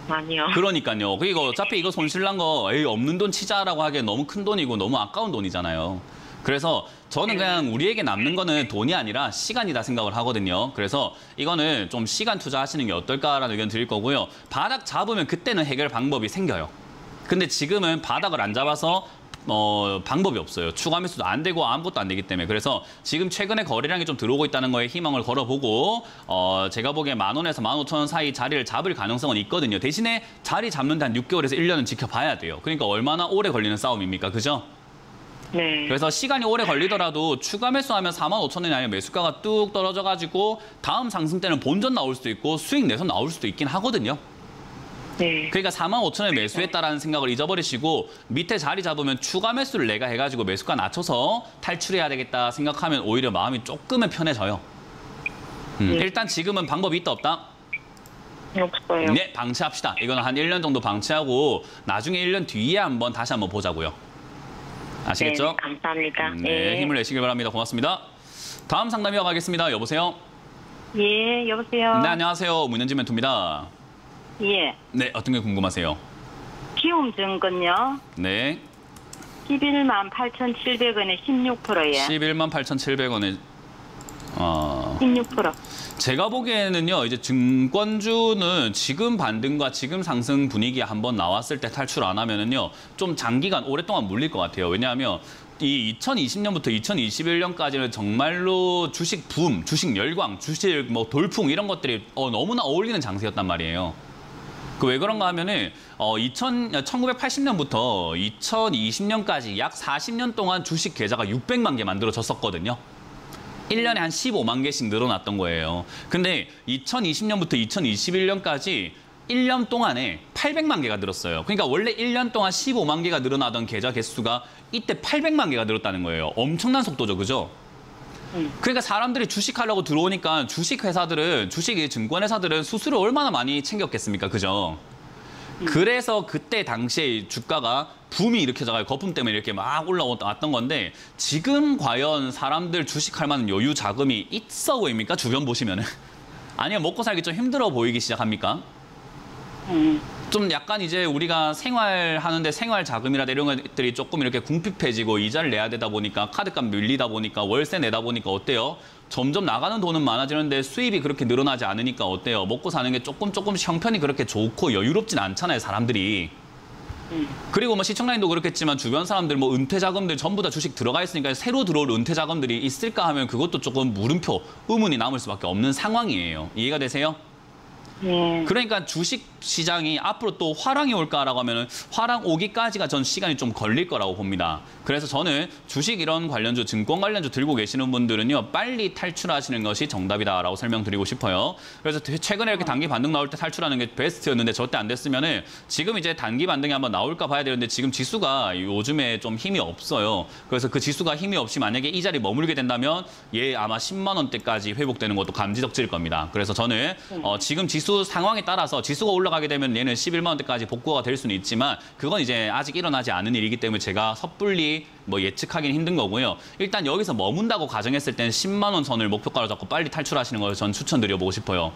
아니요. 그러니까요. 이거 어차피 이거 손실 난 거 에이 없는 돈 치자라고 하기엔 너무 큰 돈이고 너무 아까운 돈이잖아요. 그래서 저는 그냥 우리에게 남는 거는 돈이 아니라 시간이다 생각을 하거든요. 그래서 이거는 좀 시간 투자하시는 게 어떨까라는 의견 드릴 거고요. 바닥 잡으면 그때는 해결 방법이 생겨요. 근데 지금은 바닥을 안 잡아서 방법이 없어요. 추가 매수도 안 되고 아무것도 안 되기 때문에. 그래서 지금 최근에 거래량이 좀 들어오고 있다는 거에 희망을 걸어보고 제가 보기에 10,000원에서 15,000원 사이 자리를 잡을 가능성은 있거든요. 대신에 자리 잡는데 한 6개월에서 1년은 지켜봐야 돼요. 그러니까 얼마나 오래 걸리는 싸움입니까? 그죠? 네. 그래서 시간이 오래 걸리더라도 추가 매수하면 45,000원이 아니라 매수가가 뚝 떨어져가지고 다음 상승 때는 본전 나올 수도 있고 수익 내서 나올 수도 있긴 하거든요. 네. 그러니까 45,000원에 매수했다라는 생각을 잊어버리시고 밑에 자리 잡으면 추가 매수를 내가 해가지고 매수가 낮춰서 탈출해야 되겠다 생각하면 오히려 마음이 조금은 편해져요. 일단 지금은 방법이 있다 없다? 없어요. 네, 방치합시다. 이거는 한 1년 정도 방치하고 나중에 1년 뒤에 다시 한번 보자고요. 아시겠죠? 네, 감사합니다. 네, 힘을 내시길 바랍니다. 고맙습니다. 다음 상담 이어가겠습니다. 여보세요? 예, 여보세요. 네, 안녕하세요. 문현진 멘토입니다. 예, 네, 어떤 게 궁금하세요? 기움 증권요. 네, 11만 8,700원에 16%예. 11만 8,700원에 16%. 제가 보기에는요, 이제 증권주는 지금 반등과 지금 상승 분위기 한번 나왔을 때 탈출 안 하면은요, 좀 장기간 오랫동안 물릴 것 같아요. 왜냐하면 이 2020년부터 2021년까지는 정말로 주식 붐, 주식 열광, 주식 돌풍 이런 것들이 너무나 어울리는 장세였단 말이에요. 그 왜 그런가 하면은 1980년부터 2020년까지 약 40년 동안 주식 계좌가 600만 개 만들어졌었거든요. 1년에 한 15만 개씩 늘어났던 거예요. 근데 2020년부터 2021년까지 1년 동안에 800만 개가 늘었어요. 그러니까 원래 1년 동안 15만 개가 늘어나던 계좌 개수가 이때 800만 개가 늘었다는 거예요. 엄청난 속도죠, 그죠? 그러니까 사람들이 주식하려고 들어오니까 주식회사들은, 주식 증권회사들은 수수료 얼마나 많이 챙겼겠습니까, 그죠? 그래서 그때 당시에 주가가 붐이 일으켜져가지고 거품 때문에 이렇게 막 올라왔던 건데 지금 과연 사람들 주식할 만한 여유 자금이 있어 보입니까? 주변 보시면은. 아니면 먹고 살기 좀 힘들어 보이기 시작합니까? 좀 약간 이제 우리가 생활하는데 생활 자금이라든 이런 것들이 조금 이렇게 궁핍해지고 이자를 내야 되다 보니까 카드값 밀리다 보니까 월세 내다 보니까 어때요? 점점 나가는 돈은 많아지는데 수입이 그렇게 늘어나지 않으니까 어때요? 먹고 사는 게 조금씩 형편이 그렇게 좋고 여유롭진 않잖아요, 사람들이. 그리고 시청라인도 그렇겠지만 주변 사람들 은퇴 자금들 전부 다 주식 들어가 있으니까 새로 들어올 은퇴 자금들이 있을까 하면 그것도 조금 물음표, 의문이 남을 수밖에 없는 상황이에요. 이해가 되세요? 예. 그러니까 주식 시장이 앞으로 또 화랑이 올까라고 하면은 화랑 오기까지가 전 시간이 좀 걸릴 거라고 봅니다. 그래서 저는 주식 이런 관련주, 증권 관련주 들고 계시는 분들은요, 빨리 탈출하시는 것이 정답이다라고 설명드리고 싶어요. 그래서 최근에 이렇게 단기 반등 나올 때 탈출하는 게 베스트였는데 저때 안 됐으면은 지금 이제 단기 반등이 한번 나올까 봐야 되는데 지금 지수가 요즘에 좀 힘이 없어요. 그래서 그 지수가 힘이 없이 만약에 이 자리에 머물게 된다면 얘 아마 10만 원대까지 회복되는 것도 감지덕지일 겁니다. 그래서 저는 지금 지수 상황에 따라서 지수가 올라가게 되면 얘는 11만 원대까지 복구가 될 수는 있지만 그건 이제 아직 일어나지 않은 일이기 때문에 제가 섣불리 예측하기는 힘든 거고요. 일단 여기서 머문다고 가정했을 때는 10만 원 선을 목표가로 잡고 빨리 탈출하시는 걸 전 추천드려보고 싶어요.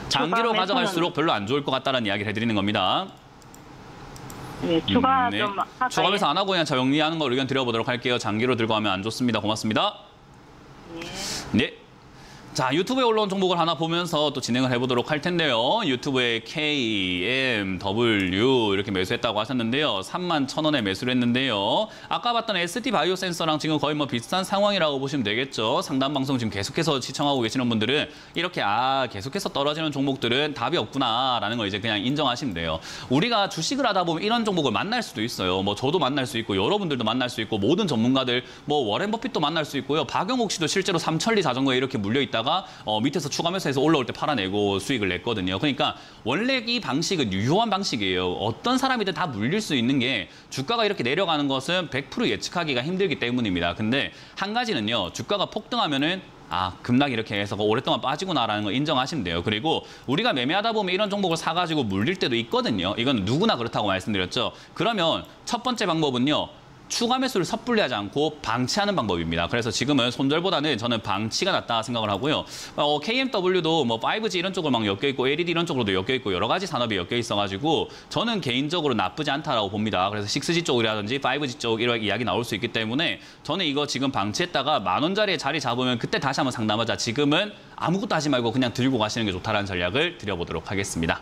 장기로 가져갈수록 별로 안 좋을 것 같다는 이야기를 해드리는 겁니다. 예, 추가 네. 좀 할까요? 추가 매수 안 하고 그냥 정리하는 거 의견 드려보도록 할게요. 장기로 들고 가면 안 좋습니다. 고맙습니다. 네. 자, 유튜브에 올라온 종목을 하나 보면서 또 진행을 해보도록 할 텐데요. 유튜브에 KMW 이렇게 매수했다고 하셨는데요. 31,000원에 매수를 했는데요. 아까 봤던 ST 바이오 센서랑 지금 거의 비슷한 상황이라고 보시면 되겠죠. 상담 방송 지금 계속해서 시청하고 계시는 분들은 이렇게 계속해서 떨어지는 종목들은 답이 없구나라는 걸 이제 그냥 인정하시면 돼요. 우리가 주식을 하다 보면 이런 종목을 만날 수도 있어요. 저도 만날 수 있고 여러분들도 만날 수 있고 모든 전문가들 워렌 버핏도 만날 수 있고요. 박영옥 씨도 실제로 삼천리 자전거에 이렇게 물려 있다. 밑에서 추가 매수해서 올라올 때 팔아내고 수익을 냈거든요. 그러니까 원래 이 방식은 유효한 방식이에요. 어떤 사람이든 다 물릴 수 있는 게 주가가 이렇게 내려가는 것은 100% 예측하기가 힘들기 때문입니다. 근데 한 가지는요. 주가가 폭등하면은 급락 이렇게 해서 오랫동안 빠지구나라는 거 인정하시면 돼요. 그리고 우리가 매매하다 보면 이런 종목을 사가지고 물릴 때도 있거든요. 이건 누구나 그렇다고 말씀드렸죠. 그러면 첫 번째 방법은요. 추가 매수를 섣불리 하지 않고 방치하는 방법입니다. 그래서 지금은 손절보다는 저는 방치가 낫다 생각을 하고요. KMW도 5G 이런 쪽으로 엮여 있고 LED 이런 쪽으로도 엮여 있고 여러 가지 산업이 엮여 있어가지고 저는 개인적으로 나쁘지 않다라고 봅니다. 그래서 6G 쪽이라든지 5G 쪽 이런 이야기 나올 수 있기 때문에 저는 이거 지금 방치했다가 10,000원짜리에 자리 잡으면 그때 다시 한번 상담하자. 지금은 아무것도 하지 말고 그냥 들고 가시는 게 좋다라는 전략을 드려보도록 하겠습니다.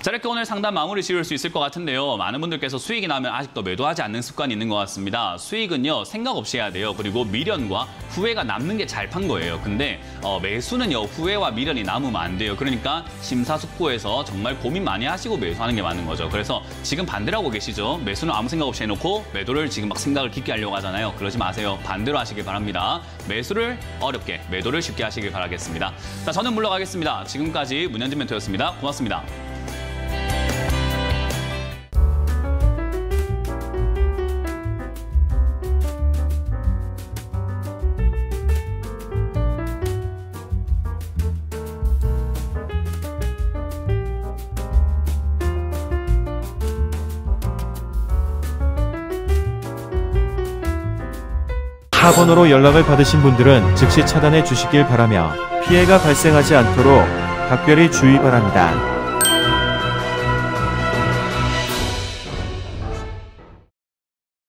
자, 이렇게 오늘 상담 마무리 지을 수 있을 것 같은데요. 많은 분들께서 수익이 나면 아직도 매도하지 않는 습관이 있는 것 같습니다. 수익은요, 생각 없이 해야 돼요. 그리고 미련과 후회가 남는 게 잘 판 거예요. 근데 매수는요, 후회와 미련이 남으면 안 돼요. 그러니까 심사숙고해서 정말 고민 많이 하시고 매수하는 게 맞는 거죠. 그래서 지금 반대로 하고 계시죠. 매수는 아무 생각 없이 해놓고 매도를 지금 막 생각을 깊게 하려고 하잖아요. 그러지 마세요. 반대로 하시길 바랍니다. 매수를 어렵게, 매도를 쉽게 하시길 바라겠습니다. 자, 저는 물러가겠습니다. 지금까지 문현진 멘토였습니다. 고맙습니다. 4번으로 연락을 받으신 분들은 즉시 차단해 주시길 바라며 피해가 발생하지 않도록 각별히 주의 바랍니다.